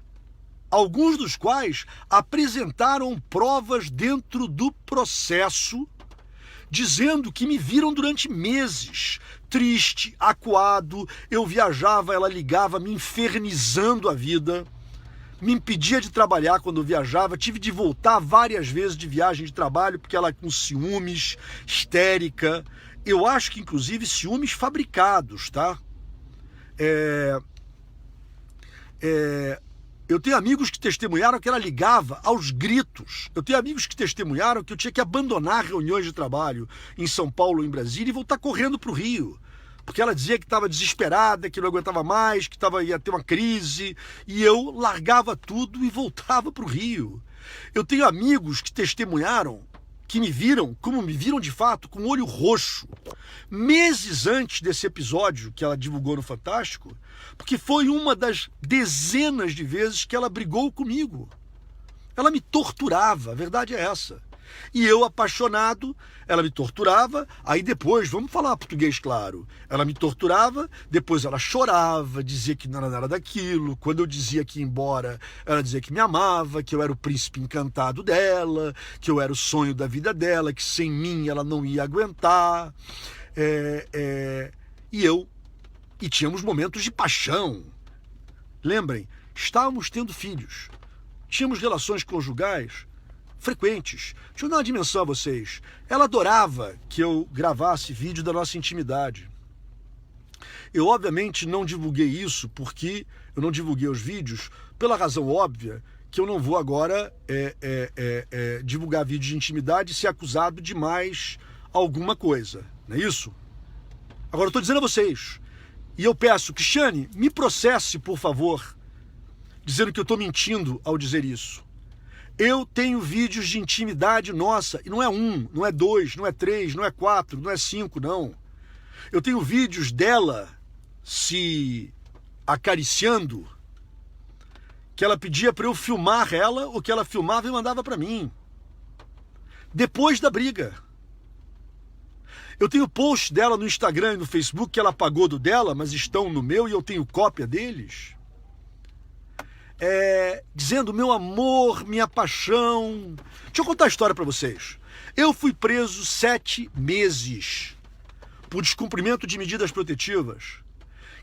alguns dos quais apresentaram provas dentro do processo, dizendo que me viram durante meses, triste, acuado, eu viajava, ela ligava, me infernizando a vida, me impedia de trabalhar quando eu viajava, tive de voltar várias vezes de viagem de trabalho, porque ela com ciúmes, histérica, eu acho que inclusive ciúmes fabricados, tá? Eu tenho amigos que testemunharam que ela ligava aos gritos. Eu tenho amigos que testemunharam que eu tinha que abandonar reuniões de trabalho em São Paulo ou em Brasília e voltar correndo para o Rio. porque ela dizia que estava desesperada, que não aguentava mais, que ia ter uma crise, e eu largava tudo e voltava para o Rio. Eu tenho amigos que testemunharam, que me viram, como me viram de fato, com o olho roxo, meses antes desse episódio que ela divulgou no Fantástico, porque foi uma das dezenas de vezes que ela brigou comigo. Ela me torturava, a verdade é essa. E eu, apaixonado, ela me torturava, aí depois, vamos falar português claro, ela me torturava, depois ela chorava, dizia que não era nada daquilo, quando eu dizia que ia embora, ela dizia que me amava, que eu era o príncipe encantado dela, que eu era o sonho da vida dela, que sem mim ela não ia aguentar, e tínhamos momentos de paixão. Lembrem, estávamos tendo filhos, tínhamos relações conjugais frequentes. Deixa eu dar uma dimensão a vocês. Ela adorava que eu gravasse vídeo da nossa intimidade. Eu, obviamente, não divulguei isso porque eu não divulguei os vídeos pela razão óbvia que eu não vou agora divulgar vídeo de intimidade e ser acusado de mais alguma coisa. Não é isso? Agora, eu estou dizendo a vocês, e eu peço, Cristiane, me processe, por favor, dizendo que eu estou mentindo ao dizer isso. Eu tenho vídeos de intimidade nossa, e não é 1, não é 2, não é 3, não é 4, não é 5, não. Eu tenho vídeos dela se acariciando, que ela pedia para eu filmar ela, ou que ela filmava e mandava para mim. Depois da briga. Eu tenho posts dela no Instagram e no Facebook que ela apagou do dela, mas estão no meu e eu tenho cópia deles. Dizendo meu amor, minha paixão. Deixa eu contar a história para vocês. Eu fui preso 7 meses por descumprimento de medidas protetivas,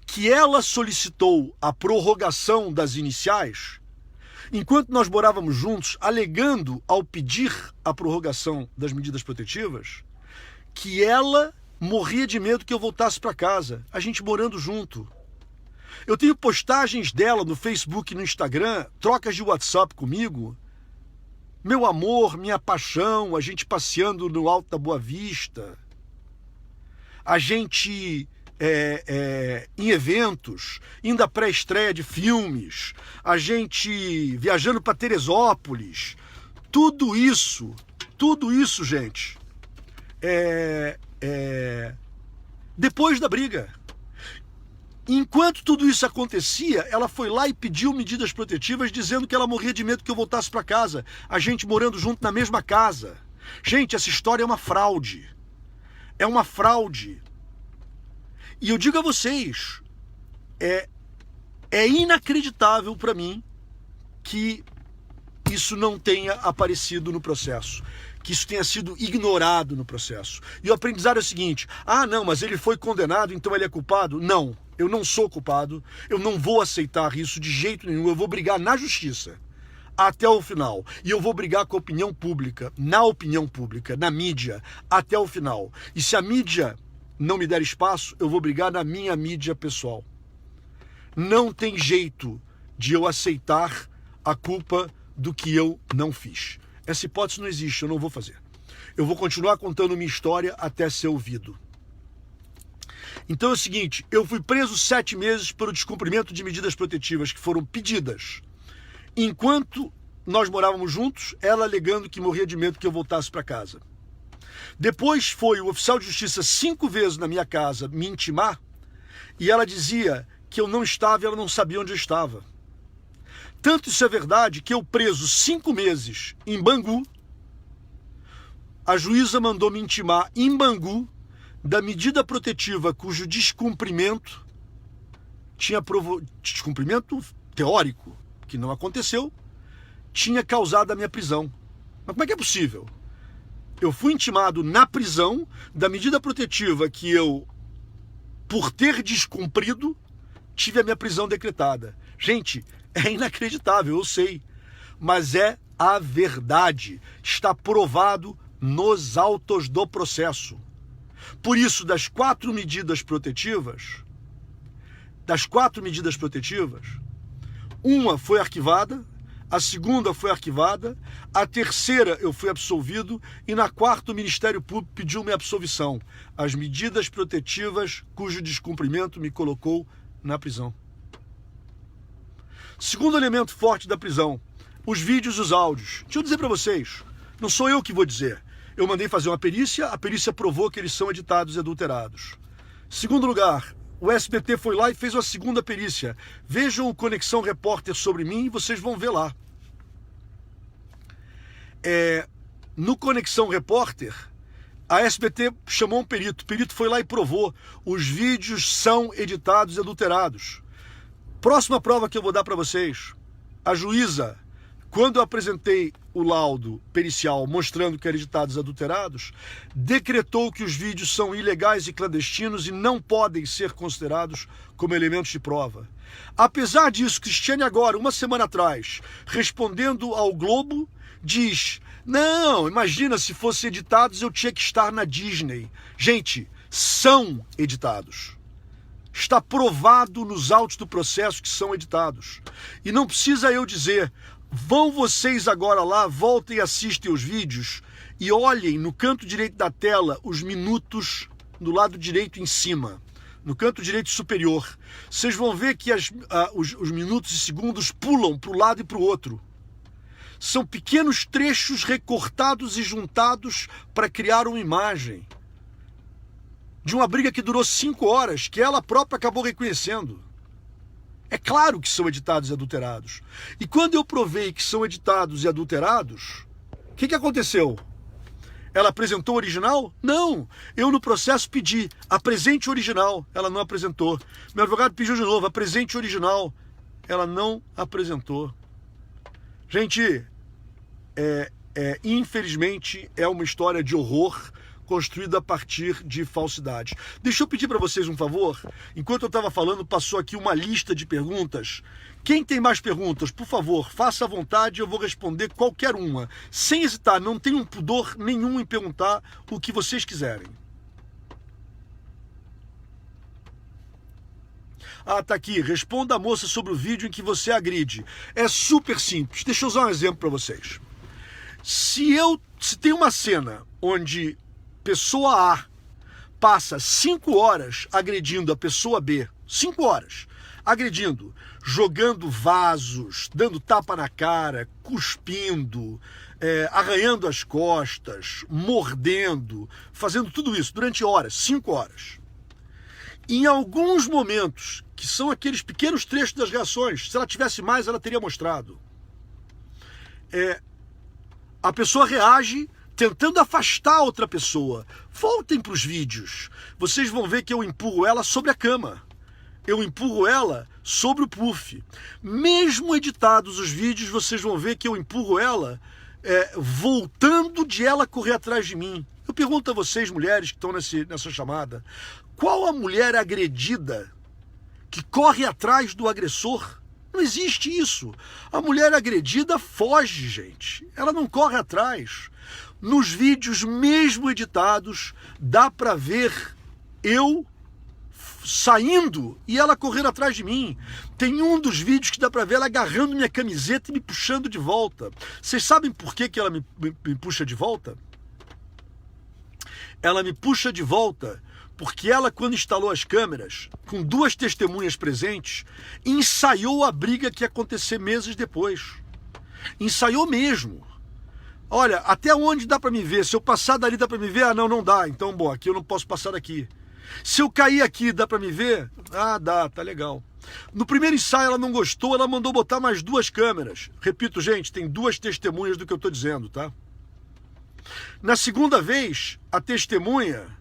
que ela solicitou a prorrogação das iniciais, enquanto nós morávamos juntos, alegando ao pedir a prorrogação das medidas protetivas, que ela morria de medo que eu voltasse para casa, a gente morando junto. Eu tenho postagens dela no Facebook e no Instagram, trocas de WhatsApp comigo. Meu amor, minha paixão, a gente passeando no Alto da Boa Vista. A gente em eventos, indo à pré-estreia de filmes. A gente viajando para Teresópolis. Tudo isso, gente, depois da briga. Enquanto tudo isso acontecia, ela foi lá e pediu medidas protetivas, dizendo que ela morria de medo que eu voltasse para casa. A gente morando junto na mesma casa. Gente, essa história é uma fraude. É uma fraude. E eu digo a vocês, é inacreditável para mim que isso não tenha aparecido no processo, que isso tenha sido ignorado no processo. E o aprendizado é o seguinte: ah, não, mas ele foi condenado, então ele é culpado? Não. Eu não sou culpado, eu não vou aceitar isso de jeito nenhum, eu vou brigar na justiça até o final. E eu vou brigar com a opinião pública, na opinião pública, na mídia, até o final. E se a mídia não me der espaço, eu vou brigar na minha mídia pessoal. Não tem jeito de eu aceitar a culpa do que eu não fiz. Essa hipótese não existe, eu não vou fazer. Eu vou continuar contando minha história até ser ouvido. Então é o seguinte, eu fui preso 7 meses pelo descumprimento de medidas protetivas que foram pedidas. Enquanto nós morávamos juntos, ela alegando que morria de medo que eu voltasse para casa. Depois foi o oficial de justiça 5 vezes na minha casa me intimar, e ela dizia que eu não estava e ela não sabia onde eu estava. Tanto isso é verdade que eu preso 5 meses em Bangu, a juíza mandou me intimar em Bangu da medida protetiva cujo descumprimento descumprimento teórico, que não aconteceu, tinha causado a minha prisão. Mas como é que é possível? Eu fui intimado na prisão da medida protetiva que eu, por ter descumprido, tive a minha prisão decretada. Gente, é inacreditável, eu sei, mas é a verdade. Está provado nos autos do processo. Por isso, das 4 medidas protetivas, uma foi arquivada, A segunda foi arquivada, a terceira eu fui absolvido e na quarta o Ministério Público pediu minha absolvição. As medidas protetivas cujo descumprimento me colocou na prisão. Segundo elemento forte da prisão, os vídeos e os áudios. Deixa eu dizer para vocês, não sou eu que vou dizer. Eu mandei fazer uma perícia, a perícia provou que eles são editados e adulterados. Segundo lugar, o SBT foi lá e fez uma segunda perícia. Vejam o Conexão Repórter sobre mim e vocês vão ver lá. No Conexão Repórter, a SBT chamou um perito. O perito foi lá e provou. Os vídeos são editados e adulterados. Próxima prova que eu vou dar para vocês. A juíza, quando eu apresentei o laudo pericial mostrando que eram editados e adulterados, decretou que os vídeos são ilegais e clandestinos e não podem ser considerados como elementos de prova. Apesar disso, Cristiane agora, uma semana atrás, respondendo ao Globo, diz: não, imagina se fossem editados eu tinha que estar na Disney. Gente, são editados. Está provado nos autos do processo que são editados. E não precisa eu dizer, vão vocês agora lá, voltem e assistem os vídeos e olhem no canto direito da tela os minutos do lado direito em cima, no canto direito superior. Vocês vão ver que os minutos e segundos pulam para um lado e para o outro. São pequenos trechos recortados e juntados para criar uma imagem de uma briga que durou 5 horas, que ela própria acabou reconhecendo. É claro que são editados e adulterados. E quando eu provei que são editados e adulterados, o que aconteceu? Ela apresentou o original? Não. Eu no processo pedi, apresente o original. Ela não apresentou. Meu advogado pediu de novo, apresente o original. Ela não apresentou. Gente, infelizmente é uma história de horror construída a partir de falsidades. Deixa eu pedir para vocês um favor. Enquanto eu estava falando, passou aqui uma lista de perguntas. Quem tem mais perguntas, por favor, faça à vontade, eu vou responder qualquer uma. Sem hesitar, não tenham pudor nenhum em perguntar o que vocês quiserem. Ah, tá aqui. Responda a moça sobre o vídeo em que você agride. É super simples. Deixa eu usar um exemplo para vocês. Se tem uma cena onde pessoa A passa 5 horas agredindo a pessoa B, 5 horas, agredindo, jogando vasos, dando tapa na cara, cuspindo, arranhando as costas, mordendo, fazendo tudo isso durante horas, 5 horas. Em alguns momentos, que são aqueles pequenos trechos das reações, se ela tivesse mais, ela teria mostrado. A pessoa reage tentando afastar a outra pessoa. Voltem para os vídeos. Vocês vão ver que eu empurro ela sobre a cama. Eu empurro ela sobre o puff. Mesmo editados os vídeos, vocês vão ver que eu empurro ela voltando de ela correr atrás de mim. Eu pergunto a vocês, mulheres que estão nessa chamada, qual a mulher agredida que corre atrás do agressor? Não existe isso. A mulher agredida foge, gente. Ela não corre atrás. Nos vídeos, mesmo editados, dá para ver eu saindo e ela correndo atrás de mim. Tem um dos vídeos que dá para ver ela agarrando minha camiseta e me puxando de volta. Vocês sabem por que ela me puxa de volta? Ela me puxa de volta porque ela, quando instalou as câmeras, com 2 testemunhas presentes, ensaiou a briga que ia acontecer meses depois. Ensaiou mesmo. Olha, até onde dá para me ver? Se eu passar dali dá para me ver? Ah, não dá. Então, bom, aqui eu não posso passar daqui. Se eu cair aqui, dá para me ver? Ah, dá, tá legal. No primeiro ensaio ela não gostou, ela mandou botar mais 2 câmeras. Repito, gente, tem 2 testemunhas do que eu estou dizendo, tá? Na segunda vez, a testemunha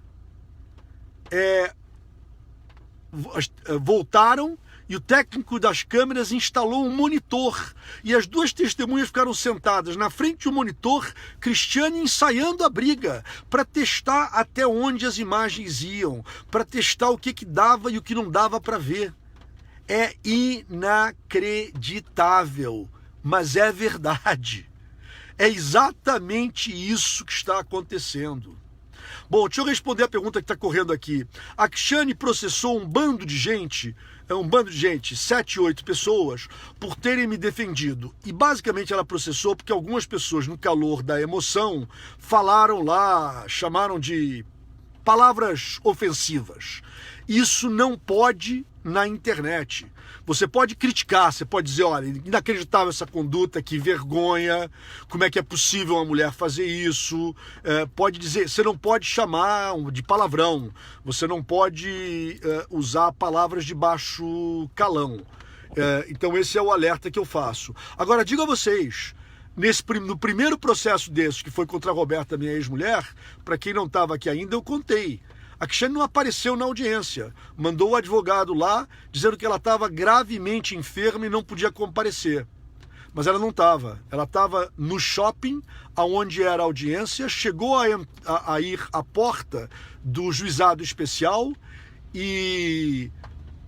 voltaram e o técnico das câmeras instalou um monitor. E as 2 testemunhas ficaram sentadas na frente do monitor, Cristiane ensaiando a briga, para testar até onde as imagens iam, para testar o que dava e o que não dava para ver. É inacreditável, mas é verdade. É exatamente isso que está acontecendo. Bom, deixa eu responder a pergunta que está correndo aqui. A Cristiane processou um bando de gente, 7, 8 pessoas, por terem me defendido. E basicamente ela processou porque algumas pessoas, no calor da emoção, falaram lá, chamaram de palavras ofensivas. Isso não pode na internet. Você pode criticar, você pode dizer, olha, inacreditável essa conduta, que vergonha, como é que é possível uma mulher fazer isso? Pode dizer, você não pode chamar de palavrão, você não pode usar palavras de baixo calão. Então esse é o alerta que eu faço. Agora, digo a vocês, no primeiro processo desse, que foi contra a Roberta, minha ex-mulher, para quem não estava aqui ainda, eu contei. A Cristiane não apareceu na audiência, mandou o advogado lá dizendo que ela estava gravemente enferma e não podia comparecer. Mas ela não estava, ela estava no shopping, aonde era a audiência, chegou a ir à porta do juizado especial e...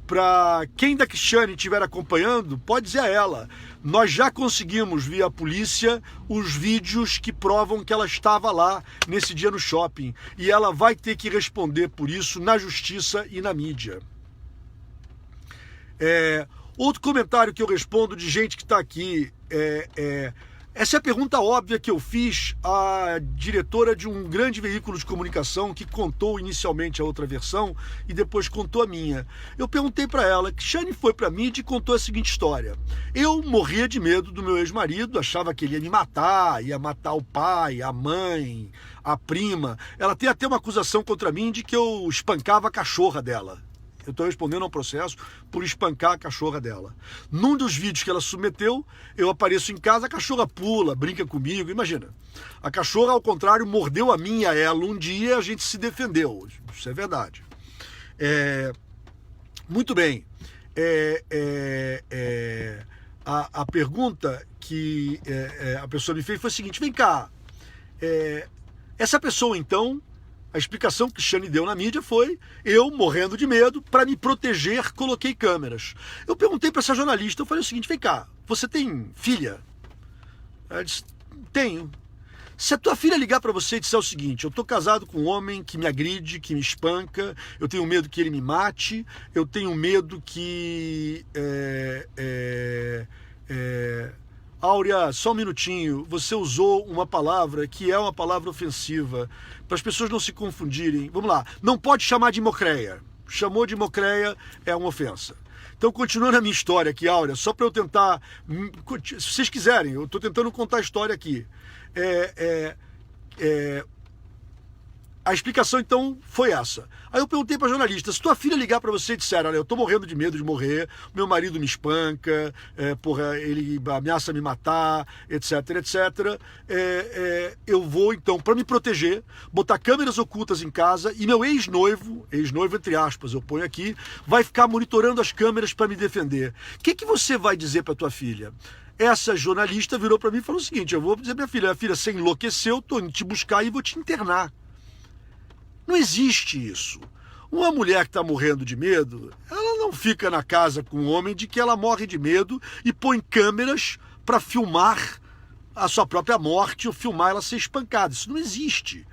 Para quem da Cristiane estiver acompanhando, pode dizer a ela, nós já conseguimos via a polícia os vídeos que provam que ela estava lá nesse dia no shopping. E ela vai ter que responder por isso na justiça e na mídia. Outro comentário que eu respondo de gente que está aqui essa é a pergunta óbvia que eu fiz à diretora de um grande veículo de comunicação que contou inicialmente a outra versão e depois contou a minha. Eu perguntei para ela, Cristiane foi para a mídia e contou a seguinte história. Eu morria de medo do meu ex-marido, achava que ele ia matar o pai, a mãe, a prima. Ela tem até uma acusação contra mim de que eu espancava a cachorra dela. Eu estou respondendo ao processo por espancar a cachorra dela. Num dos vídeos que ela submeteu, eu apareço em casa, a cachorra pula, brinca comigo. Imagina, a cachorra, ao contrário, mordeu a mim e a ela um dia, a gente se defendeu. Isso é verdade. Muito bem. A pergunta que a pessoa me fez foi a seguinte, vem cá, essa pessoa então... A explicação que Cristiane deu na mídia foi, eu morrendo de medo, para me proteger, coloquei câmeras. Eu perguntei para essa jornalista, eu falei o seguinte, vem cá, você tem filha? Ela disse, tenho. Se a tua filha ligar para você e disser o seguinte, eu estou casado com um homem que me agride, que me espanca, eu tenho medo que ele me mate, eu tenho medo que... Áurea, só um minutinho, você usou uma palavra que é uma palavra ofensiva, para as pessoas não se confundirem. Vamos lá, não pode chamar de mocreia. Chamou de mocreia é uma ofensa. Então, continuando a minha história aqui, Áurea, só para eu tentar... Se vocês quiserem, eu estou tentando contar a história aqui. A explicação, então, foi essa. Aí eu perguntei para a jornalista, se tua filha ligar para você e disser, olha, eu estou morrendo de medo de morrer, meu marido me espanca, ele ameaça me matar, etc, etc, eu vou, então, para me proteger, botar câmeras ocultas em casa e meu ex-noivo entre aspas, eu ponho aqui, vai ficar monitorando as câmeras para me defender. O que você vai dizer para tua filha? Essa jornalista virou para mim e falou o seguinte, eu vou dizer para minha filha, você enlouqueceu, estou indo te buscar e vou te internar. Não existe isso. Uma mulher que está morrendo de medo, ela não fica na casa com um homem de que ela morre de medo e põe câmeras para filmar a sua própria morte ou filmar ela ser espancada. Isso não existe.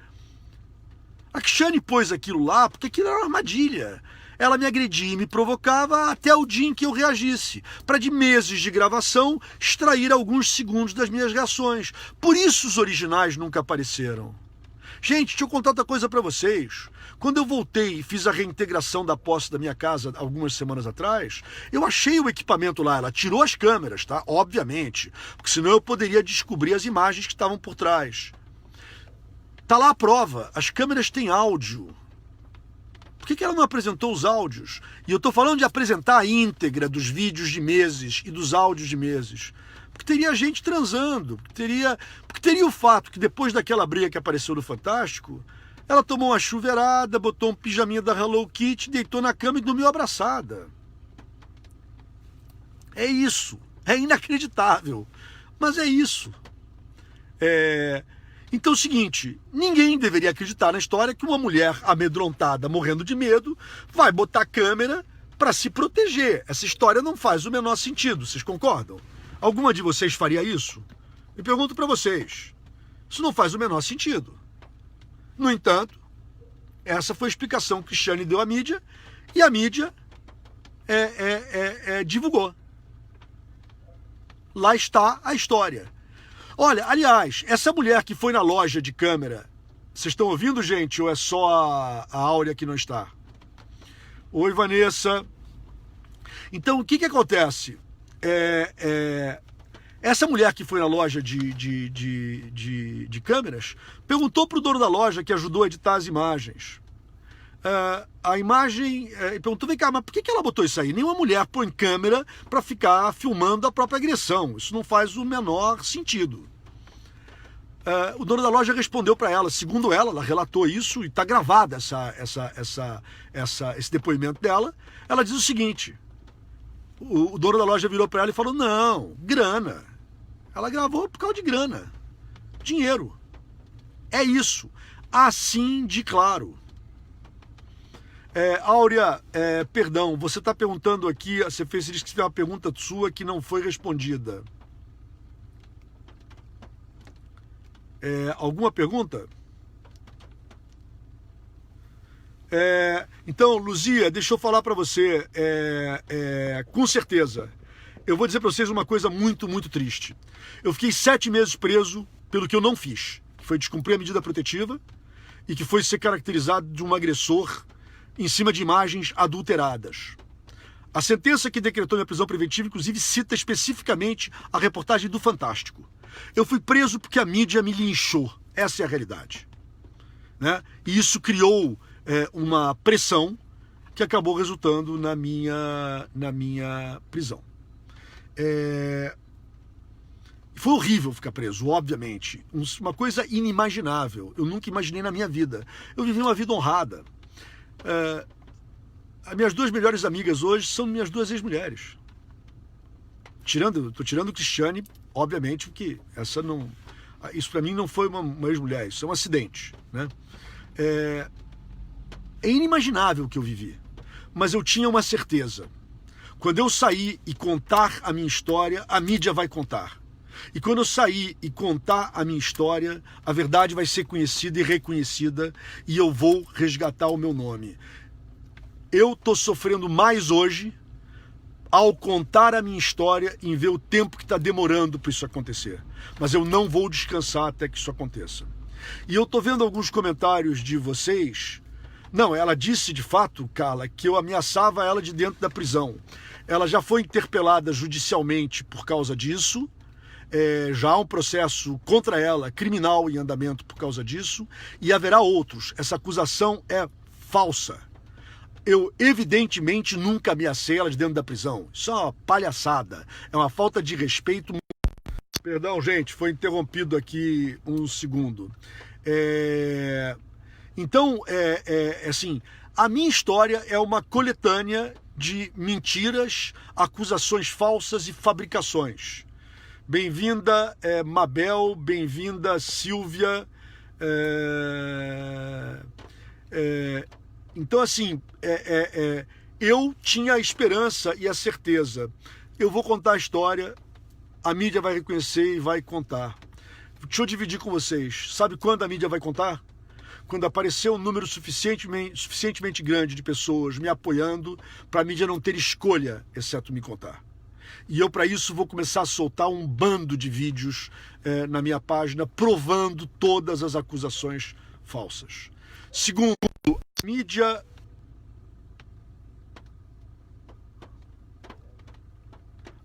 A Cristiane pôs aquilo lá porque aquilo era uma armadilha. Ela me agredia e me provocava até o dia em que eu reagisse, para de meses de gravação extrair alguns segundos das minhas reações. Por isso os originais nunca apareceram. Gente, deixa eu contar outra coisa para vocês. Quando eu voltei e fiz a reintegração da posse da minha casa algumas semanas atrás, eu achei o equipamento lá, ela tirou as câmeras, tá? Obviamente, porque senão eu poderia descobrir as imagens que estavam por trás. Tá lá a prova, as câmeras têm áudio. Por que ela não apresentou os áudios? E eu estou falando de apresentar a íntegra dos vídeos de meses e dos áudios de meses. Porque teria gente transando, porque teria o fato que depois daquela briga que apareceu no Fantástico, ela tomou uma chuveirada, botou um pijaminha da Hello Kitty, deitou na cama e dormiu abraçada. É isso. É inacreditável. Mas é isso. Então é o seguinte, ninguém deveria acreditar na história que uma mulher amedrontada, morrendo de medo, vai botar câmera para se proteger. Essa história não faz o menor sentido, vocês concordam? Alguma de vocês faria isso? Eu pergunto para vocês. Isso não faz o menor sentido. No entanto, Essa foi a explicação que Cristiane deu à mídia e a mídia divulgou. Lá está a história. Olha, aliás, essa mulher que foi na loja de câmera, vocês estão ouvindo, gente, ou é só a Áurea que não está? Oi, Vanessa. Então, o que acontece? Essa mulher que foi na loja de câmeras perguntou para o dono da loja, que ajudou a editar as imagens. A imagem, perguntou, vem cá, mas por que ela botou isso aí? Nenhuma mulher põe câmera para ficar filmando a própria agressão. Isso não faz o menor sentido. O dono da loja respondeu para ela, segundo ela relatou isso e está gravada esse depoimento dela. Ela diz o seguinte: o dono da loja virou para ela e falou, não, grana. Ela gravou por causa de grana, dinheiro. É isso, assim de claro. Áurea, perdão, você está perguntando aqui, você disse que teve uma pergunta sua que não foi respondida. Alguma pergunta? Então, Luzia, deixa eu falar para você, com certeza, eu vou dizer para vocês uma coisa muito, muito triste. Eu fiquei 7 meses preso pelo que eu não fiz, que foi descumprir a medida protetiva e que foi ser caracterizado de um agressor em cima de imagens adulteradas. A sentença que decretou minha prisão preventiva, inclusive, cita especificamente a reportagem do Fantástico. Eu fui preso porque a mídia me linchou. Essa é a realidade. Né? E isso criou uma pressão que acabou resultando na minha prisão. Foi horrível ficar preso, obviamente. Uma coisa inimaginável. Eu nunca imaginei na minha vida. Eu vivi uma vida honrada. As minhas 2 melhores amigas hoje são minhas 2 ex-mulheres. Estou tirando Cristiane, obviamente, porque isso para mim não foi uma ex-mulher, isso é um acidente, né? É inimaginável o que eu vivi, mas eu tinha uma certeza: quando eu sair e contar a minha história, a mídia vai contar. E quando eu sair e contar a minha história, a verdade vai ser conhecida e reconhecida e eu vou resgatar o meu nome. Eu estou sofrendo mais hoje ao contar a minha história em ver o tempo que está demorando para isso acontecer. Mas eu não vou descansar até que isso aconteça. E eu estou vendo alguns comentários de vocês. Não, ela disse de fato, Carla, que eu ameaçava ela de dentro da prisão. Ela já foi interpelada judicialmente por causa disso. Já há um processo contra ela, criminal em andamento por causa disso. E haverá outros. Essa acusação é falsa. Eu, evidentemente, nunca ameacei ela de dentro da prisão. Isso é uma palhaçada. É uma falta de respeito. Perdão, gente, foi interrompido aqui um segundo. Então, assim, a minha história é uma coletânea de mentiras, acusações falsas e fabricações. Bem-vinda, Mabel, bem-vinda, Silvia. Então, assim, eu tinha a esperança e a certeza. Eu vou contar a história, a mídia vai reconhecer e vai contar. Deixa eu dividir com vocês. Sabe quando a mídia vai contar? Quando aparecer um número suficientemente grande de pessoas me apoiando para a mídia não ter escolha, exceto me contar. E eu, para isso, vou começar a soltar um bando de vídeos na minha página provando todas as acusações falsas. Segundo, a mídia...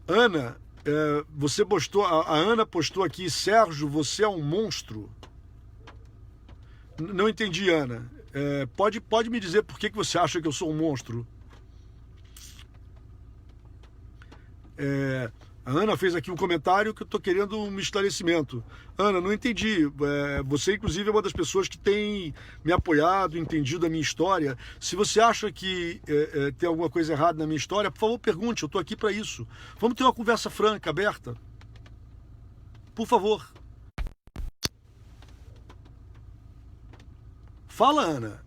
Ana, você postou, a Ana postou aqui, Sérgio, você é um monstro. Não entendi, Ana. Pode me dizer por que você acha que eu sou um monstro? A Ana fez aqui um comentário que eu estou querendo um esclarecimento. Ana, não entendi. Você, inclusive, é uma das pessoas que tem me apoiado, entendido a minha história. Se você acha que tem alguma coisa errada na minha história, por favor, pergunte. Eu estou aqui para isso. Vamos ter uma conversa franca, aberta. Por favor. Fala, Ana.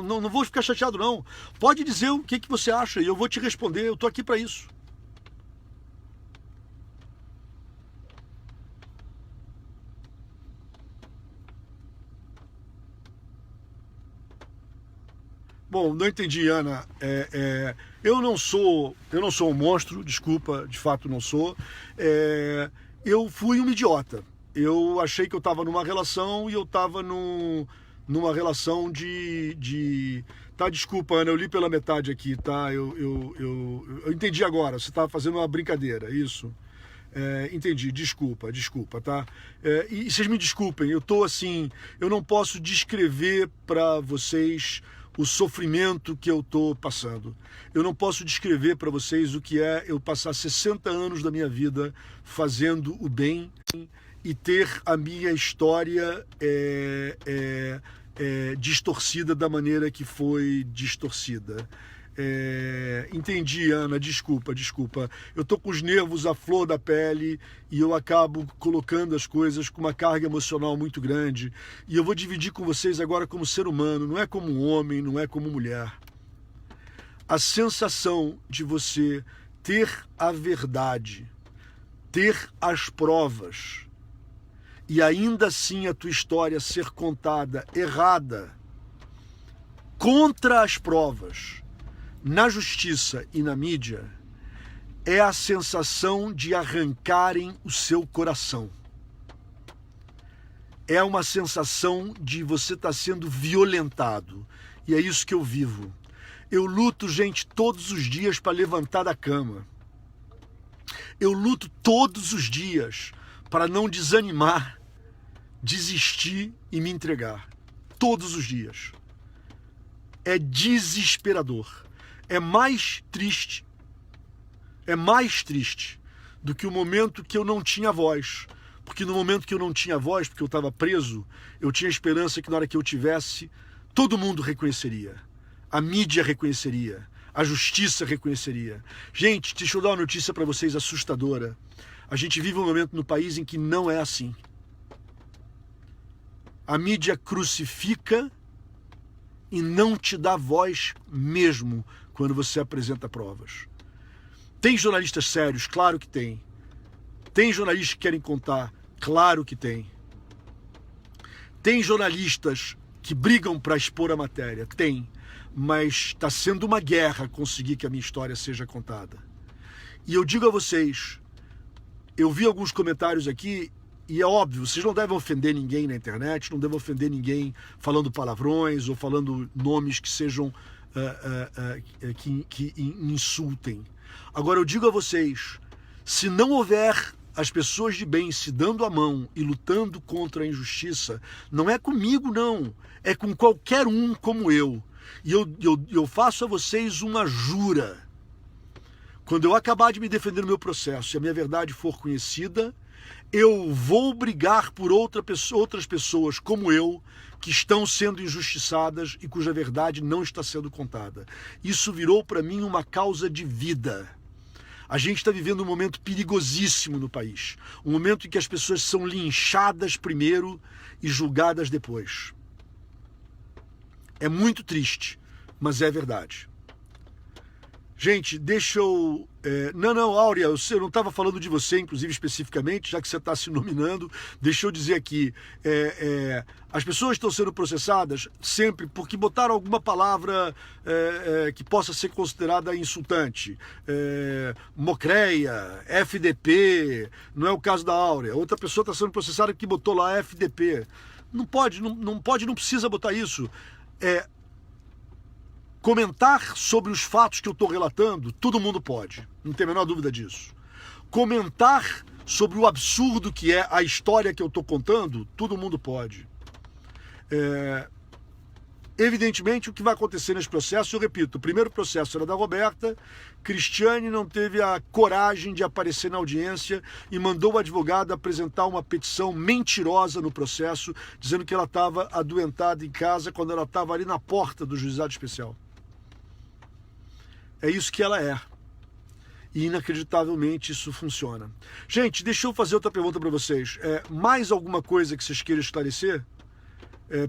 Não vou ficar chateado, não. Pode dizer o que você acha e eu vou te responder. Eu estou aqui para isso. Bom, não entendi, Ana. Eu não sou um monstro, desculpa, de fato não sou. Eu fui um idiota. Eu achei que eu estava numa relação e eu estava numa relação de... Tá, desculpa, Ana, eu li pela metade aqui, tá? Eu entendi agora, você estava fazendo uma brincadeira, isso. Entendi, desculpa, tá? E vocês me desculpem, eu tô assim, eu não posso descrever para vocês o sofrimento que eu tô passando. Eu não posso descrever para vocês o que é eu passar 60 anos da minha vida fazendo o bem e ter a minha história distorcida da maneira que foi distorcida. Entendi, Ana, desculpa. Eu tô com os nervos à flor da pele e eu acabo colocando as coisas com uma carga emocional muito grande. E eu vou dividir com vocês agora como ser humano, não é como um homem, não é como mulher. A sensação de você ter a verdade, ter as provas e ainda assim a tua história ser contada errada, contra as provas, na justiça e na mídia, é a sensação de arrancarem o seu coração. É uma sensação de você estar sendo violentado. E é isso que eu vivo. Eu luto, gente, todos os dias para levantar da cama. Eu luto todos os dias para não desanimar, desistir e me entregar. Todos os dias. É desesperador. É mais triste do que o momento que eu não tinha voz. Porque no momento que eu não tinha voz, porque eu estava preso, eu tinha esperança que na hora que eu tivesse, todo mundo reconheceria. A mídia reconheceria. A justiça reconheceria. Gente, deixa eu dar uma notícia para vocês assustadora. A gente vive um momento no país em que não é assim. A mídia crucifica e não te dá voz mesmo quando você apresenta provas. Tem jornalistas sérios? Claro que tem. Tem jornalistas que querem contar? Claro que tem. Tem jornalistas que brigam para expor a matéria? Tem. Mas está sendo uma guerra conseguir que a minha história seja contada. E eu digo a vocês, eu vi alguns comentários aqui, e é óbvio, vocês não devem ofender ninguém na internet, não devem ofender ninguém falando palavrões ou falando nomes que sejam que insultem. Agora eu digo a vocês, se não houver as pessoas de bem se dando a mão e lutando contra a injustiça, não é comigo não, é com qualquer um como eu. E eu faço a vocês uma jura. Quando eu acabar de me defender no meu processo e a minha verdade for conhecida, eu vou brigar por outras pessoas como eu, que estão sendo injustiçadas e cuja verdade não está sendo contada. Isso virou para mim uma causa de vida. A gente está vivendo um momento perigosíssimo no país. Um momento em que as pessoas são linchadas primeiro e julgadas depois. É muito triste, mas é verdade. Gente, deixa eu... Não, Áurea, eu não estava falando de você, inclusive, especificamente, já que você está se nominando. Deixa eu dizer aqui, as pessoas estão sendo processadas sempre porque botaram alguma palavra que possa ser considerada insultante. Mocreia, FDP, não é o caso da Áurea. Outra pessoa está sendo processada que botou lá FDP. Não pode, não precisa botar isso. Comentar sobre os fatos que eu estou relatando, todo mundo pode, não tem a menor dúvida disso. Comentar sobre o absurdo que é a história que eu estou contando, todo mundo pode. Evidentemente, o que vai acontecer nesse processo, eu repito, o primeiro processo era da Roberta, Cristiane não teve a coragem de aparecer na audiência e mandou o advogado apresentar uma petição mentirosa no processo, dizendo que ela estava adoentada em casa quando ela estava ali na porta do juizado especial. É isso que ela é. E inacreditavelmente isso funciona. Gente, deixa eu fazer outra pergunta para vocês. Mais alguma coisa que vocês queiram esclarecer?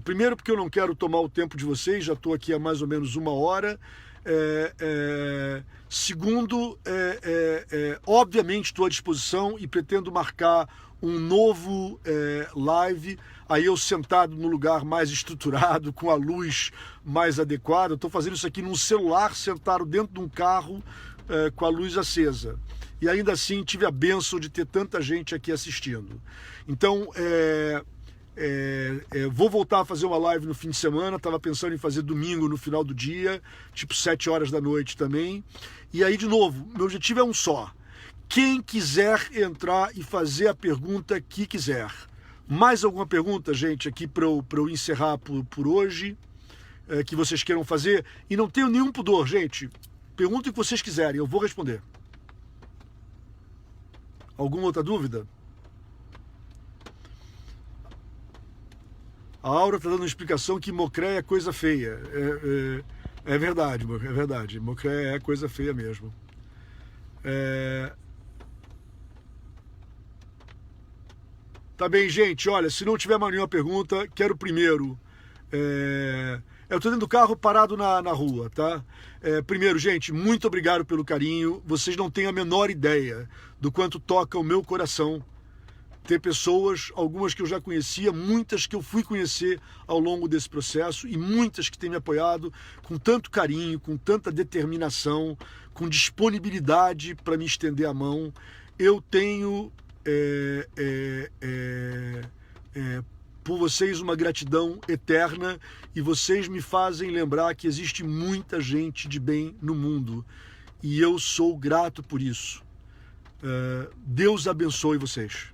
Primeiro porque eu não quero tomar o tempo de vocês, já estou aqui há mais ou menos 1 hora. Segundo, obviamente estou à disposição e pretendo marcar um novo live, aí eu sentado no lugar mais estruturado, com a luz mais adequada. Eu estou fazendo isso aqui num celular, sentado dentro de um carro com a luz acesa. E ainda assim tive a bênção de ter tanta gente aqui assistindo. Então, vou voltar a fazer uma live no fim de semana. Estava pensando em fazer domingo no final do dia, tipo 7 horas da noite também. E aí, de novo, meu objetivo é um só. Quem quiser entrar e fazer a pergunta que quiser. Mais alguma pergunta, gente, aqui para eu encerrar por hoje, que vocês queiram fazer? E não tenho nenhum pudor, gente. Perguntem o que vocês quiserem, eu vou responder. Alguma outra dúvida? A Aura está dando uma explicação que mocré é coisa feia. É verdade, é verdade. Mocré é coisa feia mesmo. Tá bem, gente. Olha, se não tiver mais nenhuma pergunta, quero primeiro... eu estou dentro do carro parado na rua, tá? Primeiro, gente, muito obrigado pelo carinho. Vocês não têm a menor ideia do quanto toca o meu coração ter pessoas, algumas que eu já conhecia, muitas que eu fui conhecer ao longo desse processo e muitas que têm me apoiado com tanto carinho, com tanta determinação, com disponibilidade para me estender a mão. Eu tenho por vocês uma gratidão eterna e vocês me fazem lembrar que existe muita gente de bem no mundo e eu sou grato por isso. Deus abençoe vocês.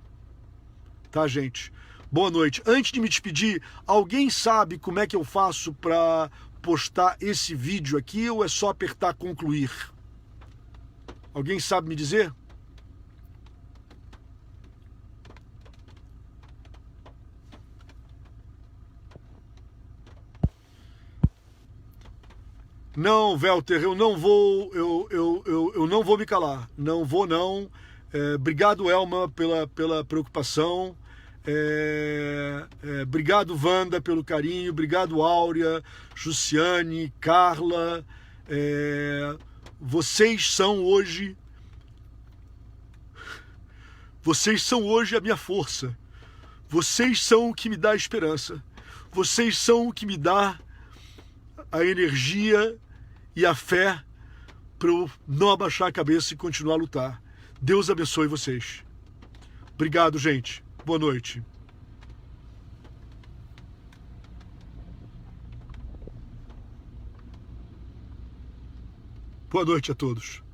Tá, gente? Boa noite. Antes de me despedir, alguém sabe como é que eu faço para postar esse vídeo aqui ou é só apertar concluir? Alguém sabe me dizer? Não, Welter, eu não vou, eu não vou me calar. Não vou, não. Obrigado, Elma, pela preocupação. Obrigado, Wanda, pelo carinho. Obrigado, Áurea, Jussiane, Carla. Vocês são hoje a minha força. Vocês são o que me dá esperança. Vocês são o que me dá a energia e a fé para eu não abaixar a cabeça e continuar a lutar. Deus abençoe vocês. Obrigado, gente. Boa noite. Boa noite a todos.